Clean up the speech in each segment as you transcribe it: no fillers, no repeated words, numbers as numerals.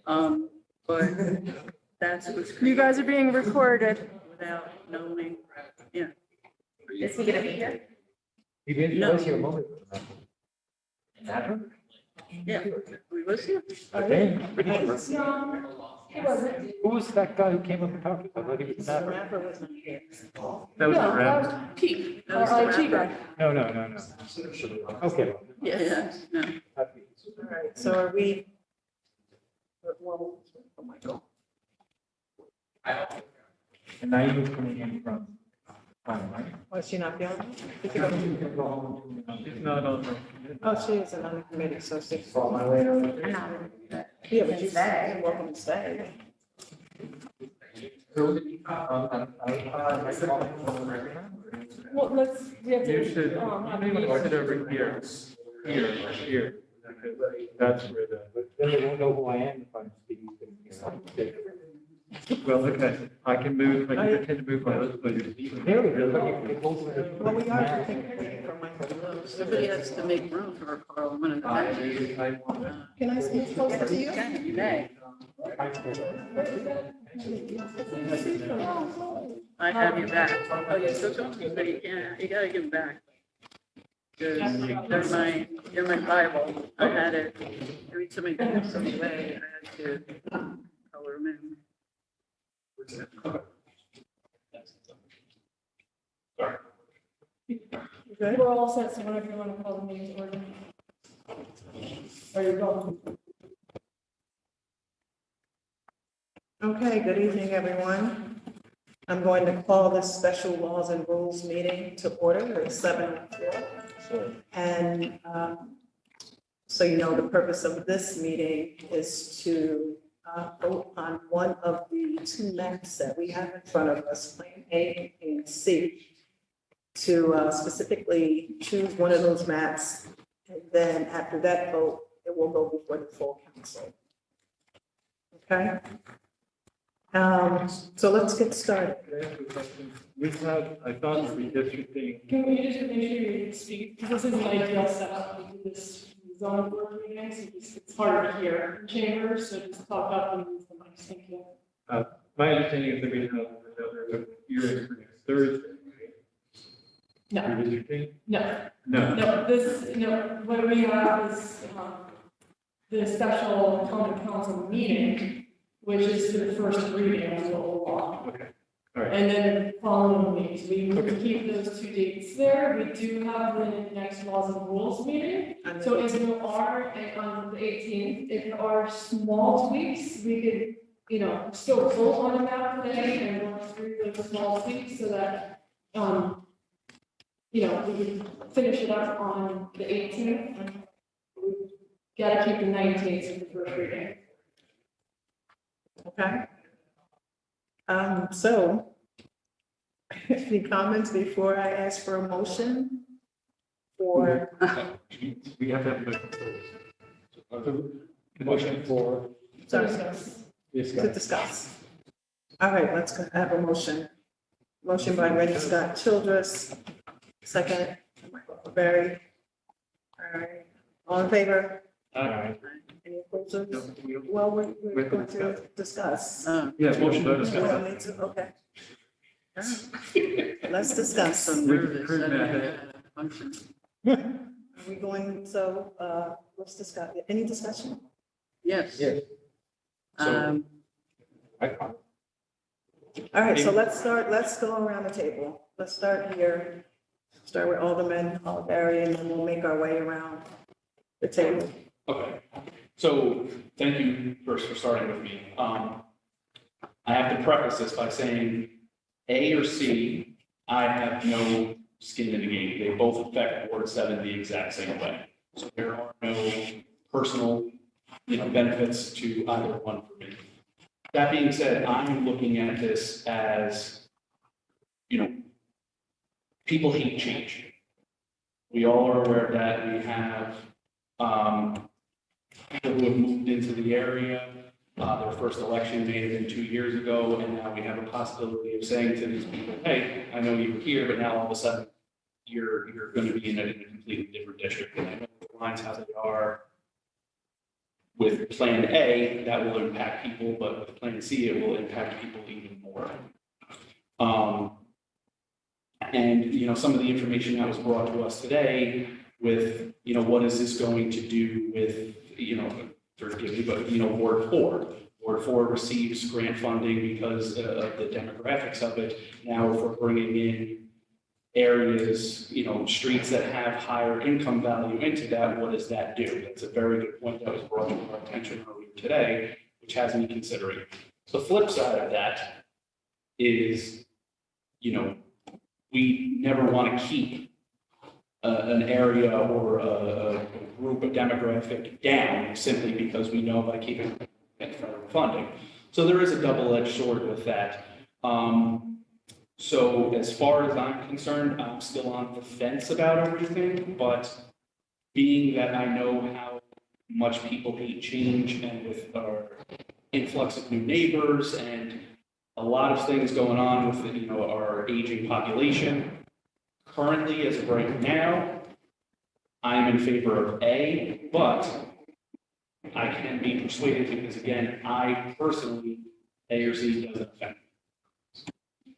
But that's what's. You guys are being recorded. Without knowing, yeah. Is he gonna be here? You didn't No. show us your moment. Yeah, we was here. Who was that guy who came up and talked? I thought he was an rapper. wasn't here. That was No, a that rapper. was Pete, That was our the IT guy. rapper. No. Okay. Yeah, no. All right, so are we? Well, oh my God. And now you're coming in from home, right? Was she not feeling? You can go home. No. Oh, she is on the committee, so she's. Follow my way over. Yeah, but you say, welcome to stay. Well, we have to. You should, you have may want to meetings. sit over here, here. That's where the. Then they won't know who I am if I'm speaking. Well, okay, I can move, I can pretend to move my other place. There we go. Well, we are thinking for Michael. Somebody has to make room for Carl. I'm gonna. Can I move closer to you? You may. I have you back. Oh, you're still talking, but you gotta give them back. Because they're my Bible. I had it, every time I gave some away, I had to color them in. Good. We're all set, so whenever you want to call the meeting to order. Are you going? Okay, good evening, everyone. I'm going to call this special laws and rules meeting to order at 7:04. And so you know, the purpose of this meeting is to vote on one of the two maps that we have in front of us, Plan A and C, to specifically choose one of those maps. And then after that vote, it will go before the full council. Okay? So let's get started. We have, I thought redistricting. Can we just make sure you speak, because this is an ideal setup, we do this zone board meeting, so it's harder to hear in chambers, so just talk up and use the mic, thank you. My understanding is that we have another hearing for next Thursday, right? No, Redistricting? no, what we have is, the special common council meeting, which is for the first reading of the whole law. Okay, all right. And then following meetings, we need to Okay. keep those two dates there. We do have the next laws and rules meeting. So if there are, on the 18th, if there are small tweaks, we could, still vote on the map today and run through those small tweaks so that, we can finish it up on the 18th. We gotta keep the 19th as the first reading. Okay. So any comments before I ask for a motion? Or, We have to have a motion first. The motion for sorry, to discussion. discuss. All right, let's have a motion. Motion by Reggie Scott Childress, second, Michael Barry. All right, all in favor? All right. Any opposers? Well, we're going to discuss. Yeah, motion to We discuss. don't need to, okay. All right. Let's discuss. So nervous. I didn't know how to function. Are we going, so, let's discuss, any discussion? Yes. Yes. Um, All right, so let's go around the table. Let's start here. Start with Alderman Oliveri, and then we'll make our way around the table. Okay, so thank you first for starting with me. I have to preface this by saying A or C, I have no skin in the game. They both affect Ward 7 the exact same way. So there are no personal, benefits to either one for me. That being said, I'm looking at this as, people hate change. We all are aware of that. We have, people who have moved into the area, their first election may have been 2 years ago, and now we have a possibility of saying to these people, hey, I know you were here, but now all of a sudden you're going to be in a completely different district. And I know the lines how they are. with Plan A, that will impact people, but with Plan C, it will impact people even more. And, you know, some of the information that was brought to us today with, you know, what is this going to do with, you know, forgive me, but, you know, Ward 4. Ward 4 receives grant funding because of the demographics of it. Now, if we're bringing in areas, you know, streets that have higher income value into that, what does that do? That's a very good point that was brought to our attention earlier today, which has me considering. The flip side of that is, you know, we never want to keep an area or a group of demographic down simply because we know by keeping federal funding. So there is a double-edged sword with that. So as far as I'm concerned, I'm still on the fence about everything, but being that I know how much people hate change and with our influx of new neighbors and a lot of things going on with, you know, our aging population, currently, as of right now, I'm in favor of A, but I can be persuaded because, again, I personally, A or C doesn't affect me.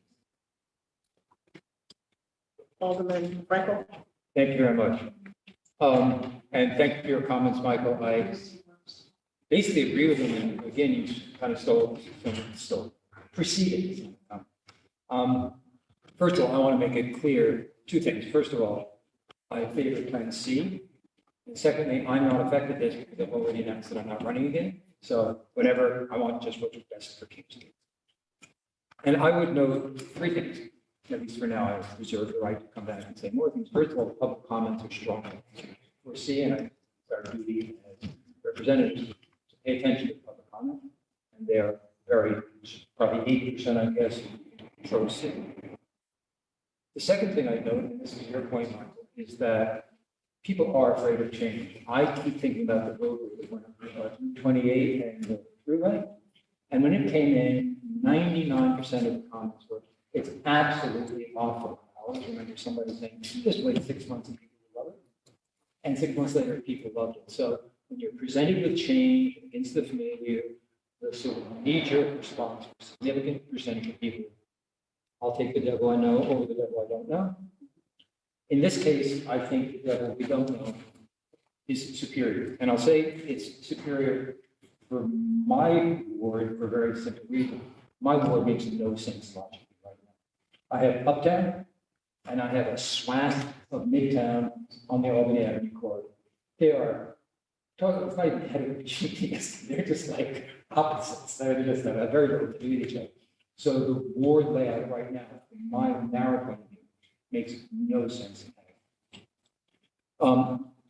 Alderman Frankel? Thank you very much. And thank you for your comments, Michael. I basically agree with them. And again, you kind of stole preceded. First of all, I want to make it clear two things. First of all, I favor Plan C. And secondly, I'm not affected this because I've already announced that I'm not running again. So whatever, I want just what's best for Kingston. And I would note three things. At least for now, I reserve the right to come back and say more things. First of all, the public comments are strong. We're seeing, and it's our duty as representatives to pay attention to public comment. And they are very, probably 80%, I guess, pro-city. The second thing I note, and this is your point, Michael, is that people are afraid of change. I keep thinking about the road that went up 28 and the throughway. And when it came in, 99% of the comments were, it's absolutely awful. I always remember somebody saying, just wait 6 months and people will love it. And 6 months later, people loved it. So when you're presented with change against the familiar, the sort of knee-jerk response from a significant percentage of people, I'll take the devil I know over the devil I don't know. In this case, I think the devil we don't know is superior. And I'll say it's superior for my ward for a very simple reason. My ward makes no sense logically right now. I have Uptown and I have a swath of Midtown on the Albany Avenue corridor. They are talking about heterogeneous. They're just like opposites. They're just very little to do with each other. So the ward layout right now, from my narrow point of view, makes no sense.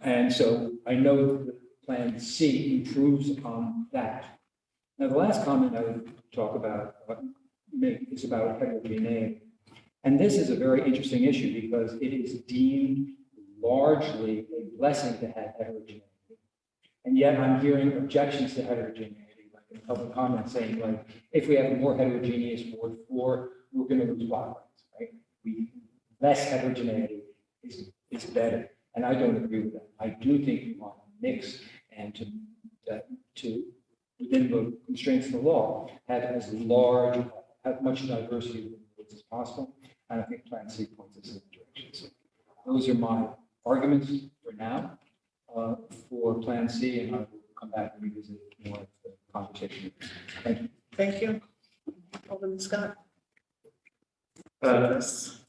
And so I know that Plan C improves upon that. Now, the last comment I would talk about is about heterogeneity. And this is a very interesting issue because it is deemed largely a blessing to have heterogeneity. And yet I'm hearing objections to heterogeneity, like in public comment saying, like, if we have a more heterogeneous Ward 4, we're going to lose block rights, right? Less heterogeneity is better. And I don't agree with that. I do think we want a mix and to within the constraints of the law, have much diversity as possible. And I think Plan C points us in that direction. So those are my arguments for now for Plan C, and I will come back and revisit more of the conversation. Thank you. Thank you. Alderman Scott? Thanks.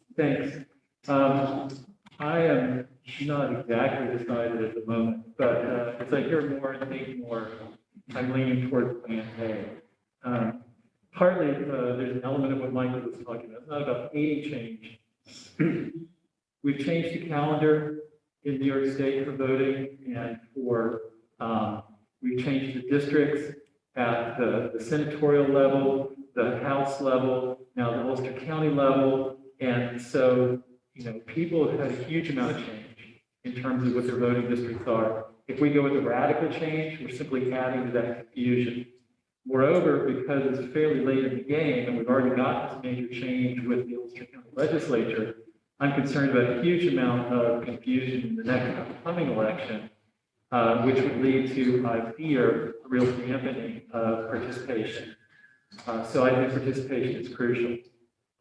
I am not exactly decided at the moment, but as I hear more and think more, I'm leaning towards Plan A. Partly, there's an element of what Michael was talking about. It's not about hating change. We've changed the calendar in New York State for voting and for, we've changed the districts at the senatorial level, the House level, now the Ulster County level. And so, you know, people have had a huge amount of change in terms of what their voting districts are. If we go with a radical change, we're simply adding to that confusion. Moreover, because it's fairly late in the game and we've already gotten this major change with the Ulster County Legislature, I'm concerned about a huge amount of confusion in the next upcoming election which would lead to, I fear, a real dampening of participation. So I think participation is crucial.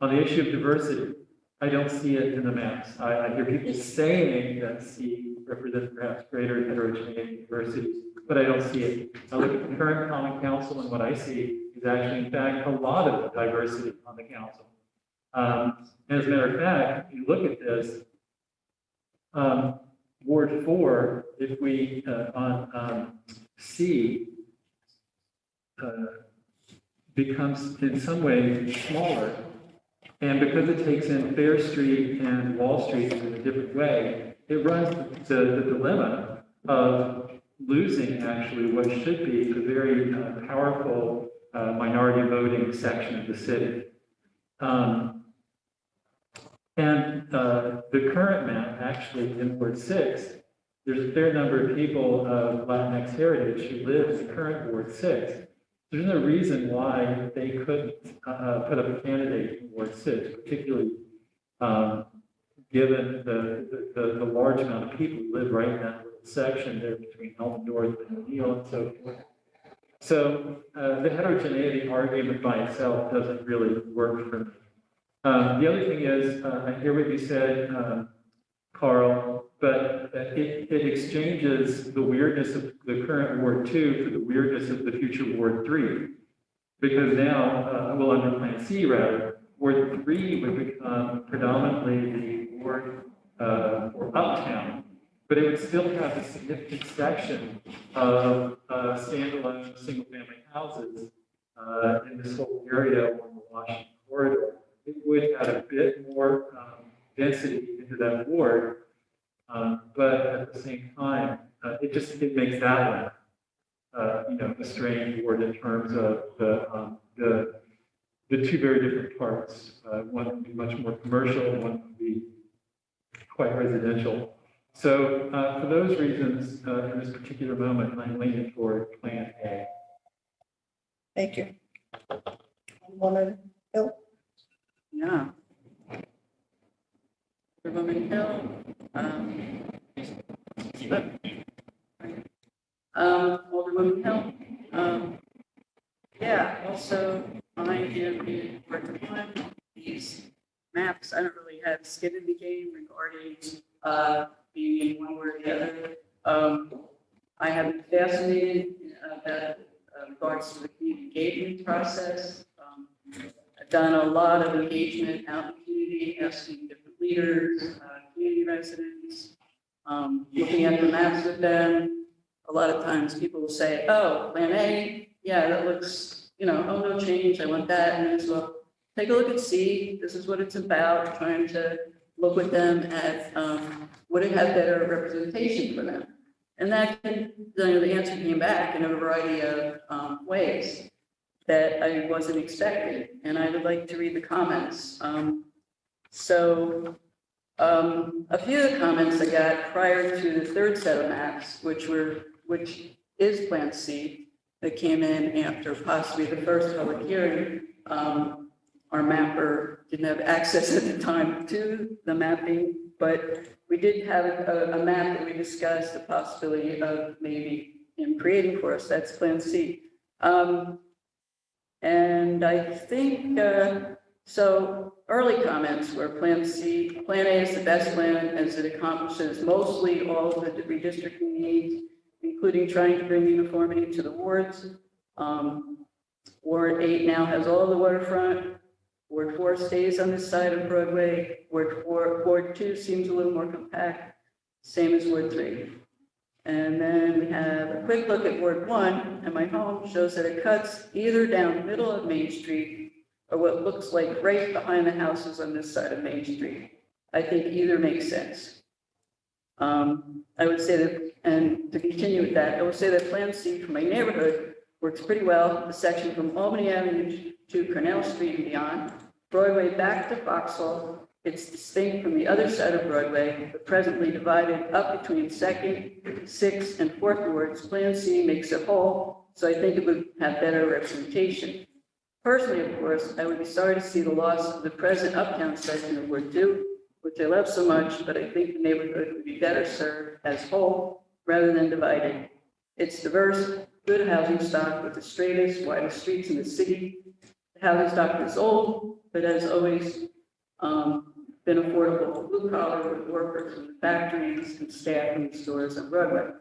On the issue of diversity, I don't see it in the maps. I hear people saying that C represents perhaps greater heterogeneity and diversity, but I don't see it. I look at the current Common Council, and what I see is actually, in fact, a lot of diversity on the council. And as a matter of fact, if you look at this, Ward 4, if we on C becomes in some ways smaller. And because it takes in Fair Street and Wall Street in a different way, it runs the dilemma of losing actually what should be a very powerful minority voting section of the city. The current map, actually in Ward 6, there's a fair number of people of Latinx heritage who live in the current Ward 6. There's no reason why they couldn't put up a candidate in Ward 6, particularly given the large amount of people who live right in that section there between Elm North and O'Neill and so forth. So the heterogeneity argument by itself doesn't really work for me. The other thing is, I hear what you said, Carl, but it exchanges the weirdness of the current Ward 2 for the weirdness of the future Ward 3. Because now, well, under Plan C rather, Ward 3 would become predominantly the ward for Uptown, but it would still have a significant section of standalone single-family houses in this whole area along the Washington corridor. It would add a bit more density into that ward, but at the same time, it makes that one, a strange ward in terms of the two very different parts. One would be much more commercial, and one would be quite residential. So for those reasons, in this particular moment, I'm leaning toward Plan A. Thank you. Woman Hill? Yeah. Woman Hill, Alderwoman Hill, yeah, also I am working on these maps. I don't really have skin in the game regarding being in one or the other. I have been fascinated about regards to the community engagement process. I've done a lot of engagement out in the community, asking different leaders, community residents, looking at the maps with them. A lot of times people will say, oh, Plan A, yeah, that looks, oh, no change, I want that. And it's, well, take a look at C, this is what it's about, trying to look with them at would it have better representation for them? And that can, the answer came back in a variety of ways that I wasn't expecting. And I would like to read the comments. A few of the comments I got prior to the third set of maps, which is Plan C, that came in after possibly the first public hearing. Our mapper didn't have access at the time to the mapping, but we did have a map that we discussed the possibility of maybe creating for us. That's Plan C. And I think, so early comments were Plan C, Plan A is the best plan as it accomplishes mostly all of the redistricting needs, including trying to bring uniformity to the wards. Ward 8 now has all the waterfront. Ward 4 stays on this side of Broadway. Ward 2 seems a little more compact, same as Ward 3. And then we have a quick look at Ward 1, and my home shows that it cuts either down the middle of Main Street or what looks like right behind the houses on this side of Main Street. I think either makes sense. I would say that, and to continue with that, I would say that Plan C for my neighborhood works pretty well. The section from Albany Avenue to Cornell Street and beyond, Broadway back to Foxhall. It's distinct from the other side of Broadway, but presently divided up between 2nd, 6th, and 4th wards. Plan C makes it whole, so I think it would have better representation. Personally, of course, I would be sorry to see the loss of the present Uptown section of Ward 2, which I love so much, but I think the neighborhood would be better served as whole. rather than divided. It's diverse, good housing stock with the straightest, widest streets in the city. The housing stock is old, but has always been affordable for blue collar with workers in the factories and staff in the stores on Broadway.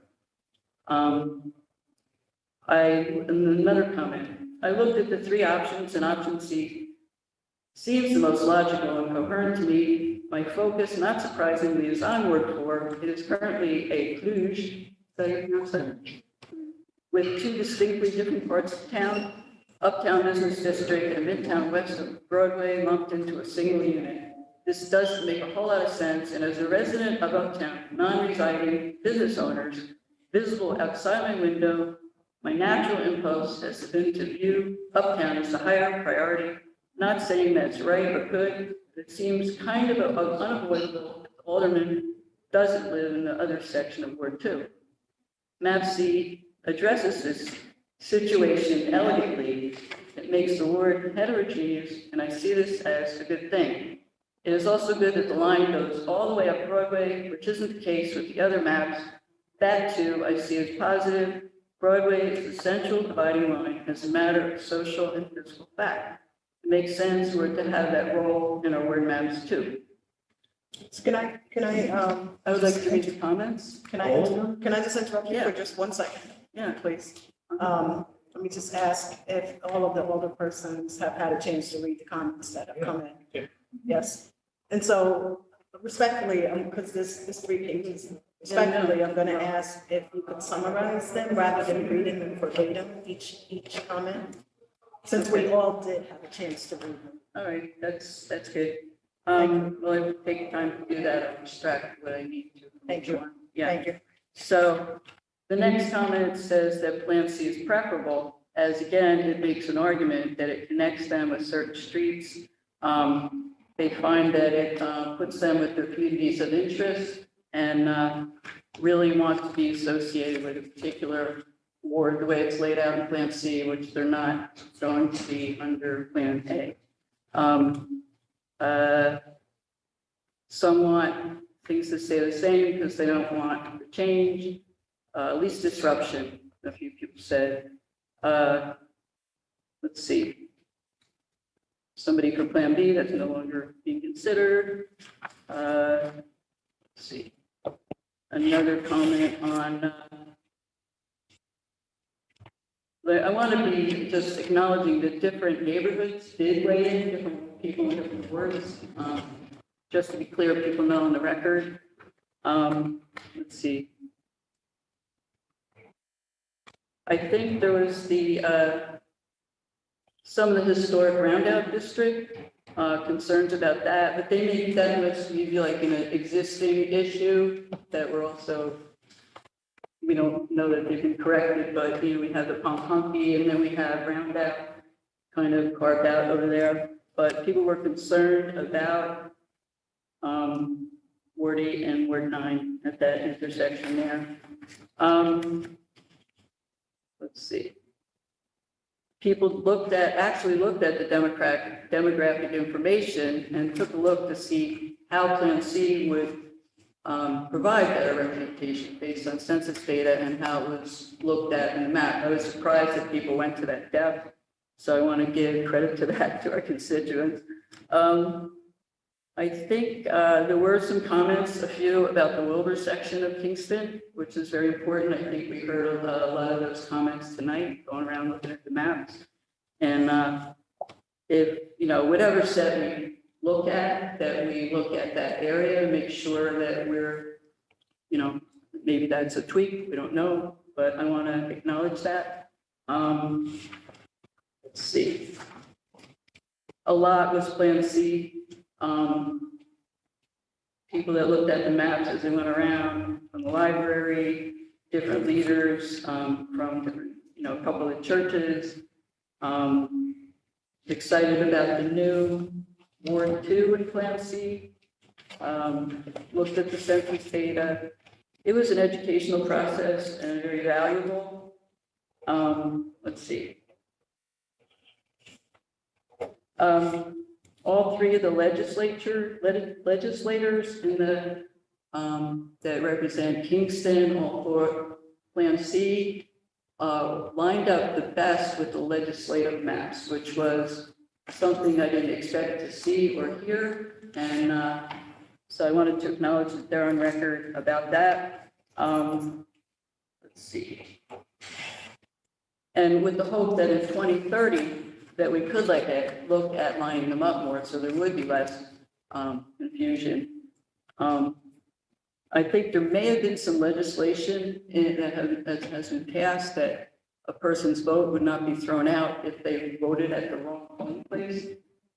Another comment. I looked at the three options, and option C seems the most logical and coherent to me. My focus, not surprisingly, is on Ward 4. It is currently a kludge, with two distinctly different parts of town, Uptown Business District and Midtown West of Broadway lumped into a single unit. This does make a whole lot of sense, and as a resident of Uptown, non-residing business owners, visible outside my window, my natural impulse has been to view Uptown as the higher priority. Not saying that's right or good, but it seems kind of unavoidable if the alderman doesn't live in the other section of Ward 2. Map C addresses this situation elegantly. It makes the word heterogeneous, and I see this as a good thing. It is also good that the line goes all the way up Broadway, which isn't the case with the other maps. That too, I see as positive. Broadway is the central dividing line as a matter of social and physical fact. It makes sense for it to have that role in our word maps too. Can I, I would like to read the comments. can I just interrupt you for just 1 second? Yeah. Please. Let me just ask if all of the older persons have had a chance to read the comments that have come in. Yeah. Yes. And so respectfully, because this 3 pages, respectfully, I'm going to ask if you could summarize them rather than reading them verbatim, each comment, since we all did have a chance to read them. All right, that's good. Well, I will take time to do that. I'll extract what I need to. Thank you. Yeah. Thank you. So the next comment says that Plan C is preferable, as again, it makes an argument that it connects them with certain streets. They find that it puts them with their communities of interest and really want to be associated with a particular ward, the way it's laid out in Plan C, which they're not going to be under Plan A. Somewhat things that stay the same because they don't want to change, least disruption, a few people said. Let's see. Somebody for Plan B that's no longer being considered. Let's see. Another comment on, I want to be just acknowledging that different neighborhoods did weigh in, different people in different words. Just to be clear, people know on the record. Let's see. I think there was some of the historic roundout district, concerns about that, but they maybe that was maybe like an existing issue that we're also, we don't know that they've been corrected, but you know, we have the Pompunky and then we have roundout kind of carved out over there. But people were concerned about Ward 8 and Ward 9 at that intersection there. Let's see. People actually looked at the demographic information and took a look to see how Plan C would provide better representation based on census data and how it was looked at in the map. I was surprised that people went to that depth, so I want to give credit to that to our constituents. I think there were some comments, a few, about the Wilbur section of Kingston, which is very important. I think we heard a lot of those comments tonight, going around looking at the maps. And if, you know, whatever set we look at, that we look at that area and make sure that we're, you know, maybe that's a tweak, we don't know, but I want to acknowledge that. Let's see. A lot was Plan C. People that looked at the maps as they went around, from the library, different leaders, from different, you know, a couple of churches, excited about the new Ward 2 in Plan C, looked at the census data. It was an educational process and very valuable. Let's see. All 3 of the legislators in the that represent Kingston, all for Plan C, lined up the best with the legislative maps, which was something I didn't expect to see or hear. And so I wanted to acknowledge that they're on record about that. Let's see. And with the hope that in 2030, that we could look at lining them up more, so there would be less confusion. I think there may have been some legislation that has been passed that a person's vote would not be thrown out if they voted at the wrong polling place.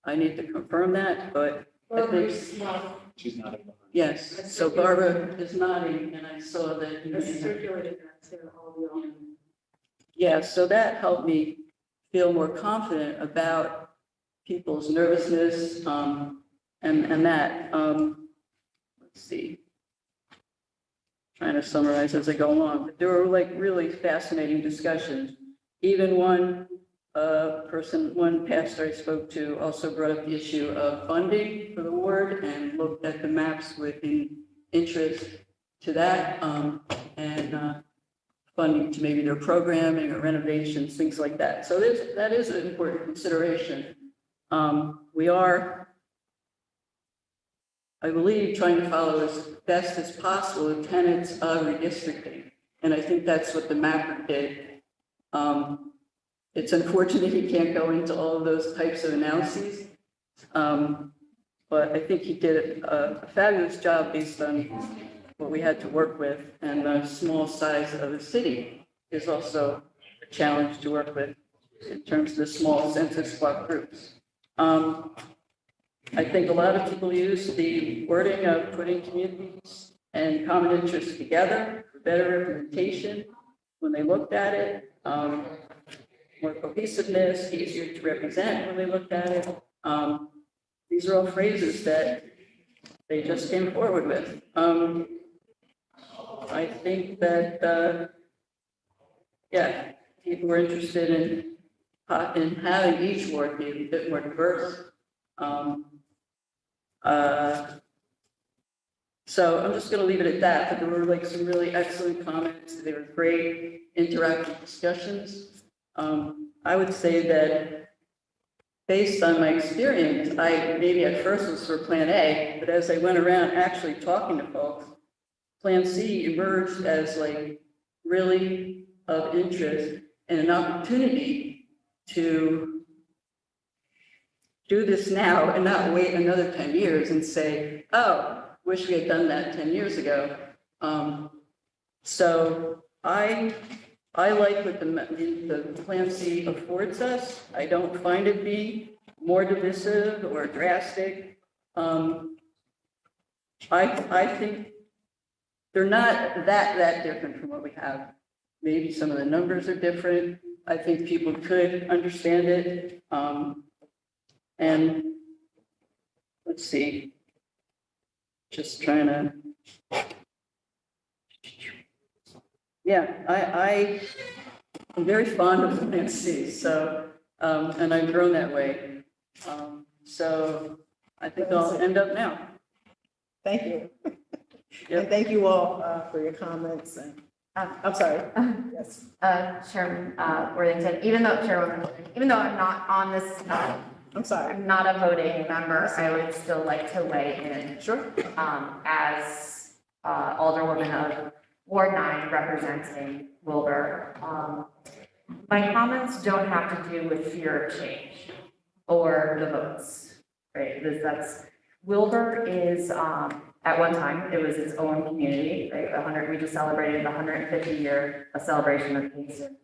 I need to confirm that, but I think, Barbara's not, She's not a. yes, so Barbara is nodding, and I saw that. that's circulated, that's there all the. Yeah, so that helped me feel more confident about people's nervousness, and that, let's see. Trying to summarize as I go along, but there were like really fascinating discussions. Even one pastor I spoke to also brought up the issue of funding for the ward and looked at the maps with interest to that, and funding to maybe their programming or renovations, things like that. So that is an important consideration. We are, I believe, trying to follow as best as possible the tenets of redistricting. And I think that's what the mapper did. It's unfortunate he can't go into all of those types of analyses. But I think he did a fabulous job based on what we had to work with. And the small size of the city is also a challenge to work with in terms of the small census block groups. I think a lot of people use the wording of putting communities and common interests together for better representation when they looked at it, more cohesiveness, easier to represent when they looked at it. These are all phrases that they just came forward with. I think that, yeah, people were interested in having each ward be a bit more diverse. So I'm just going to leave it at that, but there were like some really excellent comments. They were great interactive discussions. I would say that based on my experience, I maybe at first was for Plan A, but as I went around actually talking to folks, Plan C emerged as like really of interest and an opportunity to do this now and not wait another 10 years and say, oh, wish we had done that 10 years ago. So I like what the Plan C affords us. I don't find it be more divisive or drastic. I think they're not that different from what we have. Maybe some of the numbers are different. I think people could understand it. And let's see, just trying to, yeah, I'm very fond of Plan C, so, and I've grown that way. So I think I'll end up now. Thank you. Yep. And thank you all for your comments. And I'm sorry. Yes. Chairman Worthington, even though I'm not on this, I'm sorry. I'm not a voting member, I would still like to weigh in. Sure. As Alderwoman of Ward 9 representing Wilbur. My comments don't have to do with fear of change or the votes, right? Because Wilbur is, at one time, it was its own community, right? We just celebrated the 150-year celebration of Kingston,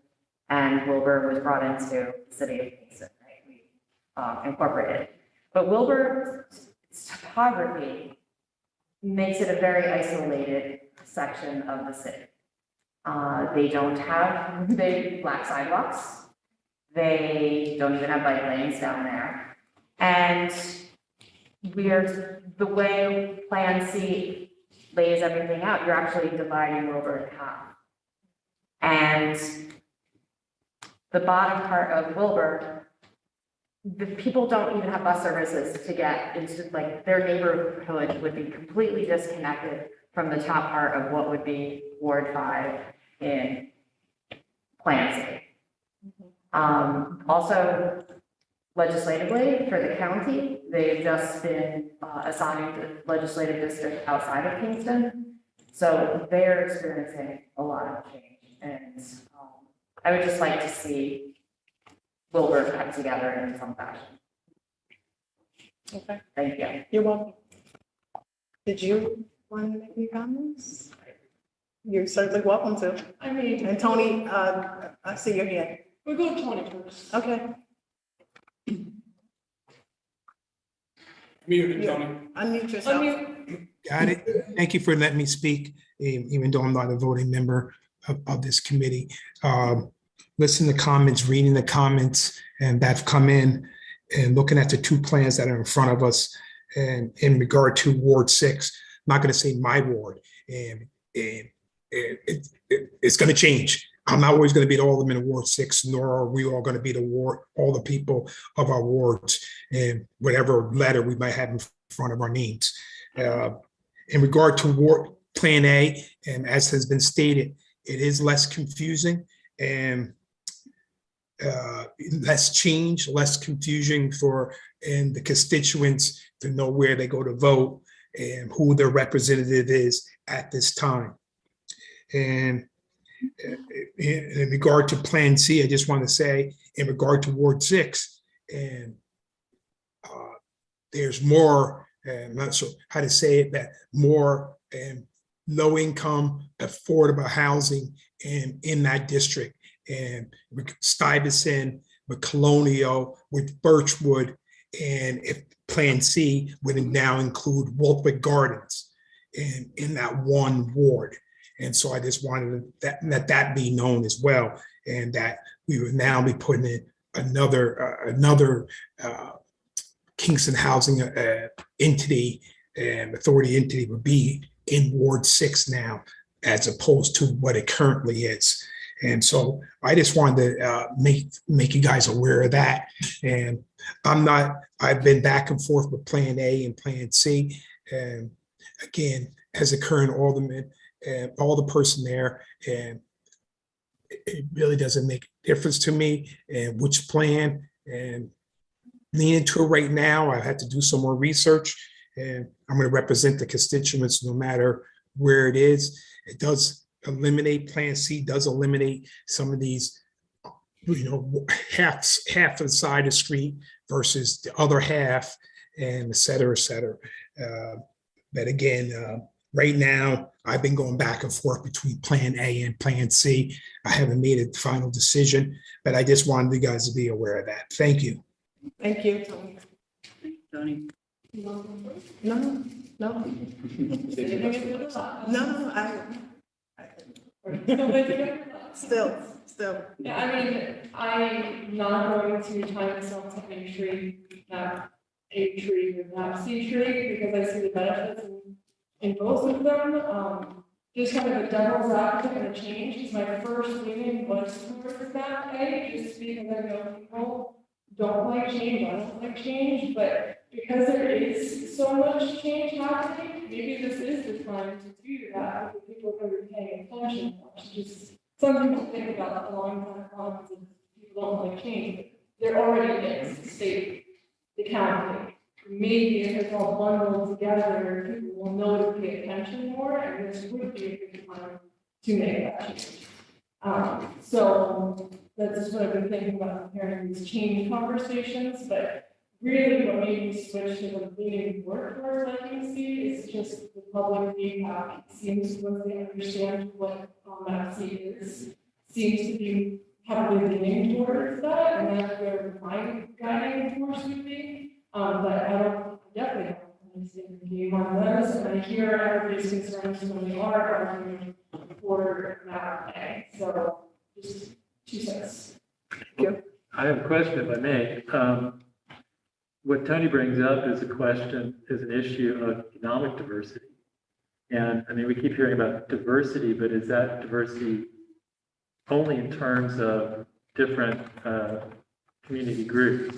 and Wilbur was brought into the city of Kingston, right? We incorporated. But Wilbur's topography makes it a very isolated section of the city. They don't have big black sidewalks. They don't even have bike lanes down there. And the way Plan C lays everything out, you're actually dividing Wilbur in half. And the bottom part of Wilbur, the people don't even have bus services to get into, like, their neighborhood would be completely disconnected from the top part of what would be Ward 5 in Plan C. Also legislatively for the county, they've just been assigned a legislative district outside of Kingston. So they're experiencing a lot of change, and I would just like to see Wilbur come together in some fashion. Okay, Thank you. you're welcome. Did you want to make any comments? You're certainly welcome to. I mean, And Tony, I see your hand. we'll go to Tony first. Okay. Muted, Tony. Unmute yourself. Unmute. Got it. Thank you for letting me speak, even though I'm not a voting member of this committee. Listen to comments, reading the comments, and that have come in, and looking at the two plans that are in front of us. And in regard to Ward 6, I'm not going to say my ward, and it's going to change. I'm not always going to be the alderman of Ward 6, nor are we all going to be the ward, all the people of our wards, and whatever letter we might have in front of our names. In regard to Ward Plan A, and as has been stated, it is less confusing and less change, less confusion and the constituents to know where they go to vote and who their representative is at this time. And in regard to Plan C, I just want to say, in regard to Ward 6, and there's more, I'm not sure how to say it, that more low income, affordable housing in that district. And with Stuyvesant, with Colonial, with Birchwood, and if Plan C would now include Wolfwick Gardens in that one ward. And so I just wanted that be known as well, and that we would now be putting in another Kingston Housing entity and authority entity would be in Ward 6 now, as opposed to what it currently is. And so I just wanted to make you guys aware of that. And I've been back and forth with Plan A and Plan C. And again, as a current alderman, and all the person there, and it really doesn't make a difference to me and which plan, and lean into it right now. I had to do some more research, and I'm going to represent the constituents no matter where it is. It does eliminate, Plan C does eliminate some of these, half of the side of the street versus the other half, and et cetera, et cetera. But again, right now, I've been going back and forth between Plan A and Plan C. I haven't made a final decision, but I just wanted you guys to be aware of that. Thank you. Thank you, Tony. Tony. No. Still. Yeah, I mean, I'm not going to tie myself to any tree, not A tree or not C tree, because I see the benefits in both of them. Just kind of a devil's advocate and a change, because my first leaning was towards that A, just because I know people don't like change, I don't like change, but because there is so much change happening, maybe this is the time to do that, because people are going to be paying attention, which is just something to think about a long time on, and people don't like change, but there already is, the state, the county. Maybe if it's all bundled together, people will know to pay attention more, and this would be a good time to make that change. So that's just what I've been thinking about comparing these change conversations, but really what made me switch to the leaning more towards IPC is just the public feedback. It seems to really understand what MAPC is, seems to be heavily leaning towards that, and that's where my guiding force would be. But I definitely don't understand the game on those, and I hear everybody's concerns when they are arguing for MAP A. So just 2 cents. I have a question, if I may. What Tony brings up is an issue of economic diversity. And I mean, we keep hearing about diversity, but is that diversity only in terms of different community groups?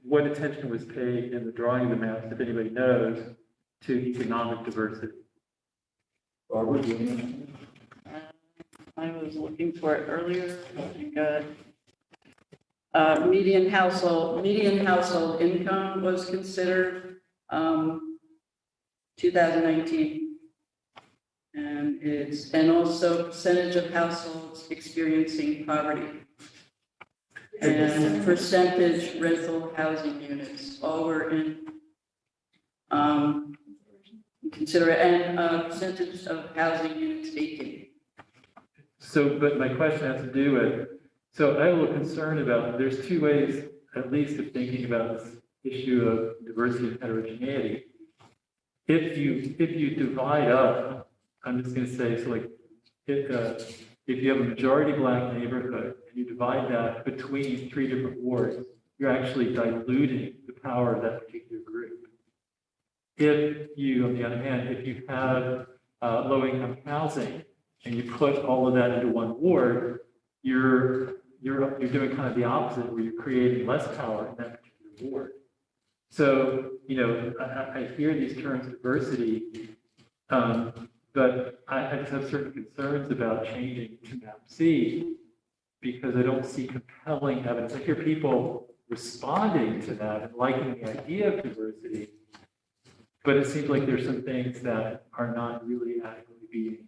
what attention was paid in the drawing of the maps, if anybody knows, to economic diversity? Barbara, do you know? I was looking for it earlier. Median household income was considered, 2019. And also percentage of households experiencing poverty. And percentage rental housing units, all were in, consider, and percentage of housing units vacant. So, but my question has to do with, so I have a little concern about, there's two ways, at least, of thinking about this issue of diversity and heterogeneity. If you divide up, I'm just gonna say, so like, if you have a majority Black neighborhood and you divide that between 3 different wards, you're actually diluting the power of that particular group. If you, on the other hand, if you have low-income housing and you put all of that into one ward, you're doing kind of the opposite, where you're creating less power in that particular ward. So, you know, I hear these terms diversity, but I just have certain concerns about changing to map C, because I don't see compelling evidence. I hear people responding to that and liking the idea of diversity, but it seems like there's some things that are not really adequately being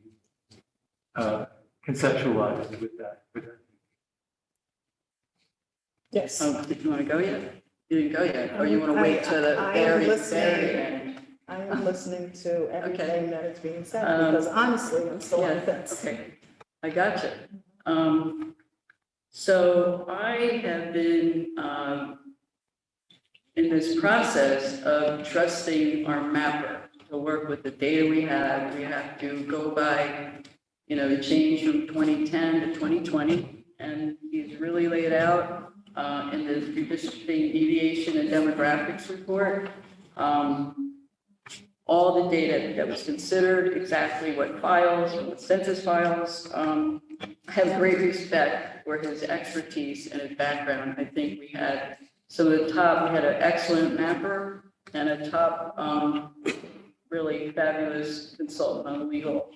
conceptualized with that. Yes. Oh, did you want to go yet? You didn't go yet, or you want to wait to the I am very listening. end? I am listening to everything Okay. that is being said, because honestly, I'm still on the fence. Okay, I got you. So I have been, in this process of trusting our mapper to work with the data we have. We have to go by, you know, the change from 2010 to 2020, and he's really laid out in the redistricting deviation and demographics report, all the data that was considered, exactly what files, what census files. I have great respect for his expertise and his background. I think we had some of the top, we had an excellent mapper and a top, really fabulous consultant on legal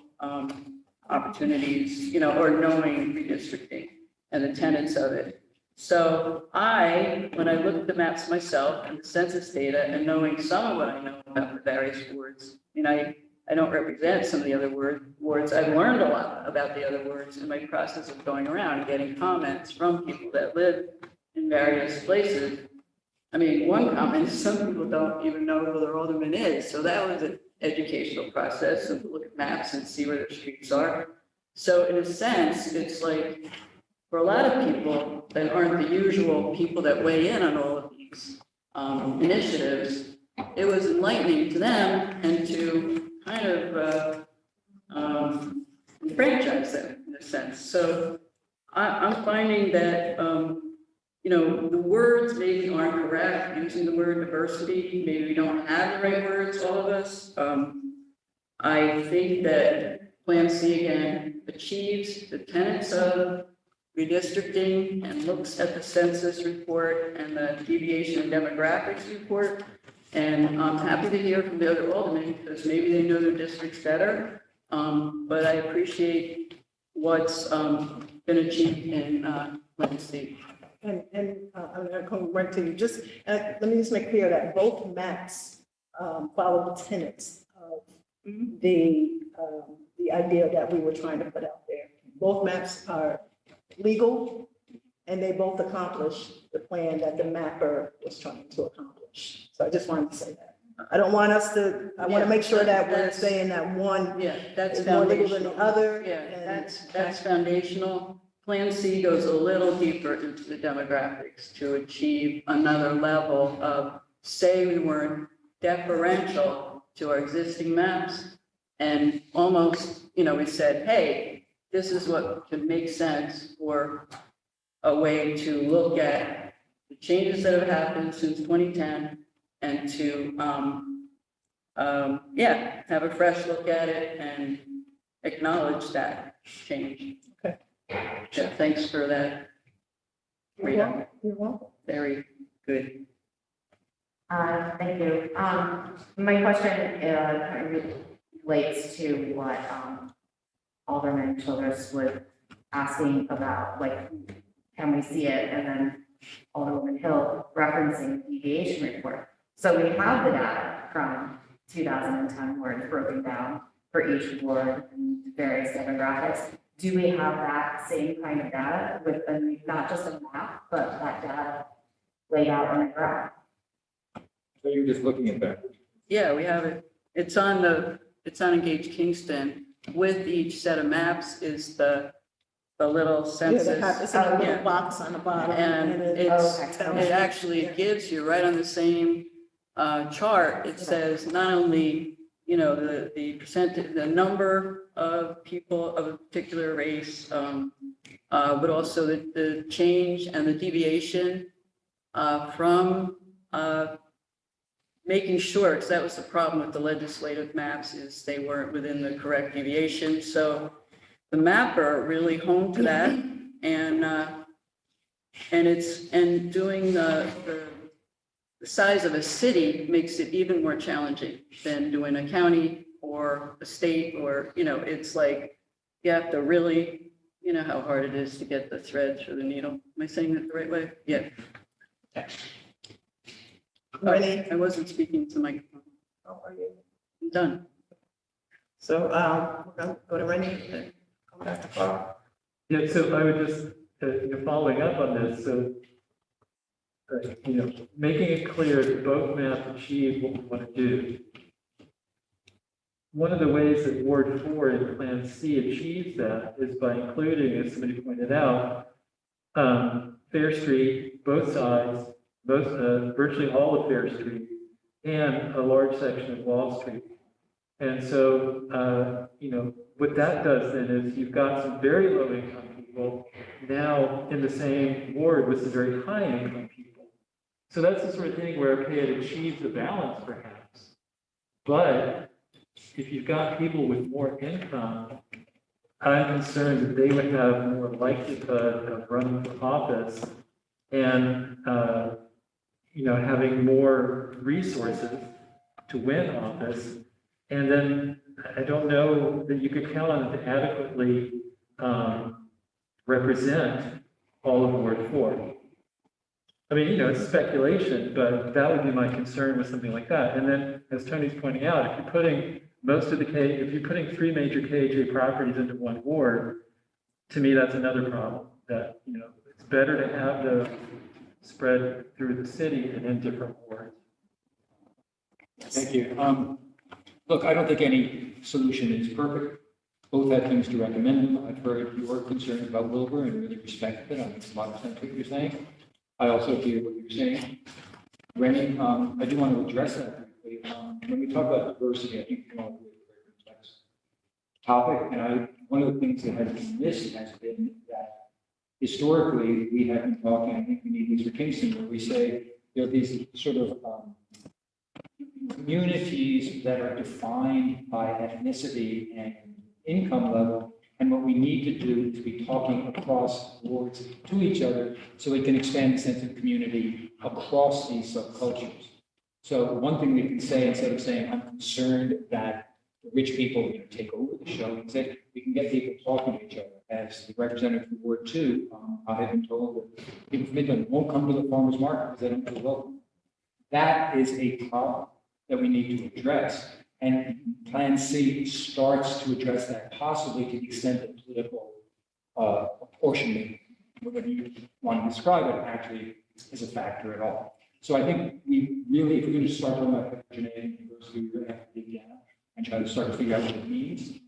opportunities, you know, or knowing redistricting and the tenets of it. So when I looked at the maps myself and the census data, and knowing some of what I know about the various wards, I mean, I don't represent some of the other wards. I've learned a lot about the other wards in my process of going around and getting comments from people that live in various places. I mean, one comment is some people don't even know who their alderman is. So that was an educational process, and to look at maps and see where their streets are. So in a sense, it's like, for a lot of people that aren't the usual people that weigh in on all of these initiatives, it was enlightening to them and to kind of franchise them in a sense. So I'm finding that, you know, the words maybe aren't correct, using the word diversity, maybe we don't have the right words, all of us. I think that Plan C again achieves the tenets of redistricting and looks at the census report and the deviation and demographics report. And I'm happy to hear from the other aldermen, because maybe they know their districts better. But I appreciate what's been achieved in Plan C. And I'm going to come right to you. Just let me just make clear that both maps follow the tenets of the idea that we were trying to put out there. Both maps are legal, and they both accomplish the plan that the mapper was trying to accomplish. So I just wanted to say that. I don't want us to, I want to make sure that we're saying that one That's is more legal than the foundational. other. Yeah, and- that's foundational. Plan C goes a little deeper into the demographics to achieve another level of, say we weren't deferential to our existing maps, and almost, you know, we said, hey, this is what could make sense for a way to look at the changes that have happened since 2010 and to, have a fresh look at it and acknowledge that change. Okay. Yeah, thanks for that. Rita, You're welcome. very good. Thank you. My question kind of relates to what Alderman Childress was asking about, like, can we see it? And then Alderman Hill referencing the deviation report. So we have the data from 2010 where it's broken down for each ward and various demographics. Do we have that same kind of data with not just a map, but that data laid out in a graph? So you're just looking at that. Yeah, we have it. It's on Engage Kingston. With each set of maps is the little Yeah, census. they have, it's in a little Yeah. box on the bottom. And it it's, tells it you. actually gives you right on the same chart. It says not only, the percentage, the number of people of a particular race, but also the change and the deviation from making sure, because that was the problem with the legislative maps, is they weren't within the correct deviation. So the mapper really honed to that, and doing the size of a city makes it even more challenging than doing a county or a state, or, it's like, you have to really, how hard it is to get the thread through the needle. Am I saying that the right way? Yeah. Rennie? I wasn't speaking to my, How are you? I'm done. So, we're gonna go to Rennie and come back to Carl. Yeah, so I would just, following up on this, so, making it clear that both maps achieve what we want to do. One of the ways that Ward 4 in Plan C achieves that is by including, as somebody pointed out, Fair Street, both sides, virtually all of Fair Street, and a large section of Wall Street. And so, what that does then is you've got some very low income people now in the same ward with some very high income people. So that's the sort of thing where, okay, it achieves the balance perhaps. But if you've got people with more income, I'm concerned that they would have more likelihood of running for office and, having more resources to win office. And then I don't know that you could count on it to adequately represent all of Ward 4. I mean, it's speculation, but that would be my concern with something like that. And then, as Tony's pointing out, if you're putting if you're putting 3 major KJ properties into one ward, to me, that's another problem. That, it's better to have the spread through the city and in different wards. Thank you. Look, I don't think any solution is perfect. Both have things to recommend. I've heard your concerns about Wilbur and really respect it. I think a lot of sense what you're saying. I also hear what you're saying. Rennie, I do want to address that briefly. When we talk about diversity, I think we all agree it's a very complex topic. And one of the things that has been missed has been that historically we have been talking, I think we need these for Kingston, where we say there are these sort of communities that are defined by ethnicity and income level. And what we need to do is be talking across wards to each other so we can expand the sense of community across these subcultures. So one thing we can say, instead of saying, I'm concerned that the rich people take over the show, we can say we can get people talking to each other. As the representative from Ward 2, I have been told that people from Midland won't come to the farmer's market because they don't feel welcome. That is a problem that we need to address. And Plan C starts to address that, possibly to the extent that political apportionment, whatever you want to describe it, actually is a factor at all. So I think we really, if we're going to start talking about heterogeneity in diversity, we really have to dig down and try to start to figure out what it means.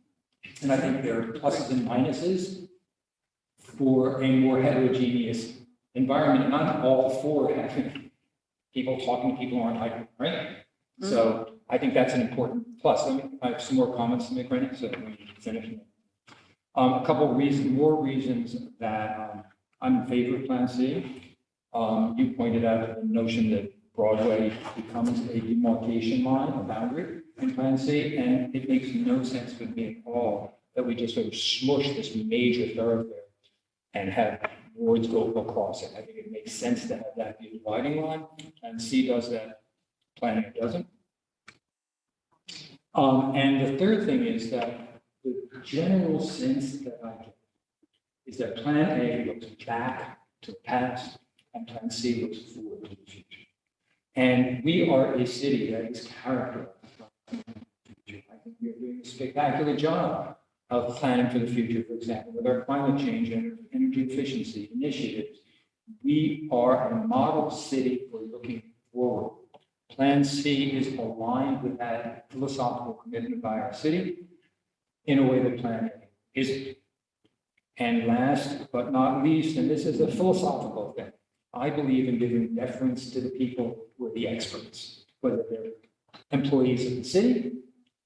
And I think there are pluses and minuses for a more heterogeneous environment, and not all for having people talking to people who aren't like, right? So I think that's an important plus. I have some more comments to make, Rennie, so let me finish. A couple more reasons that I'm in favor of Plan C. You pointed out the notion that Broadway becomes a demarcation line, a boundary in Plan C, and it makes no sense with me at all that we just sort of smush this major thoroughfare and have wards go across it. I think it makes sense to have that be a dividing line, and C does that, planning doesn't. And the third thing is that the general sense that I get is that Plan A looks back to the past and Plan C looks forward to the future. And we are a city that is characterized by the future. I think we're doing a spectacular job of planning for the future, for example, with our climate change and energy efficiency initiatives. We are a model city for looking forward. Plan C is aligned with that philosophical commitment by our city in a way that Plan A isn't. And last but not least, and this is a philosophical thing, I believe in giving deference to the people who are the experts, whether they're employees of the city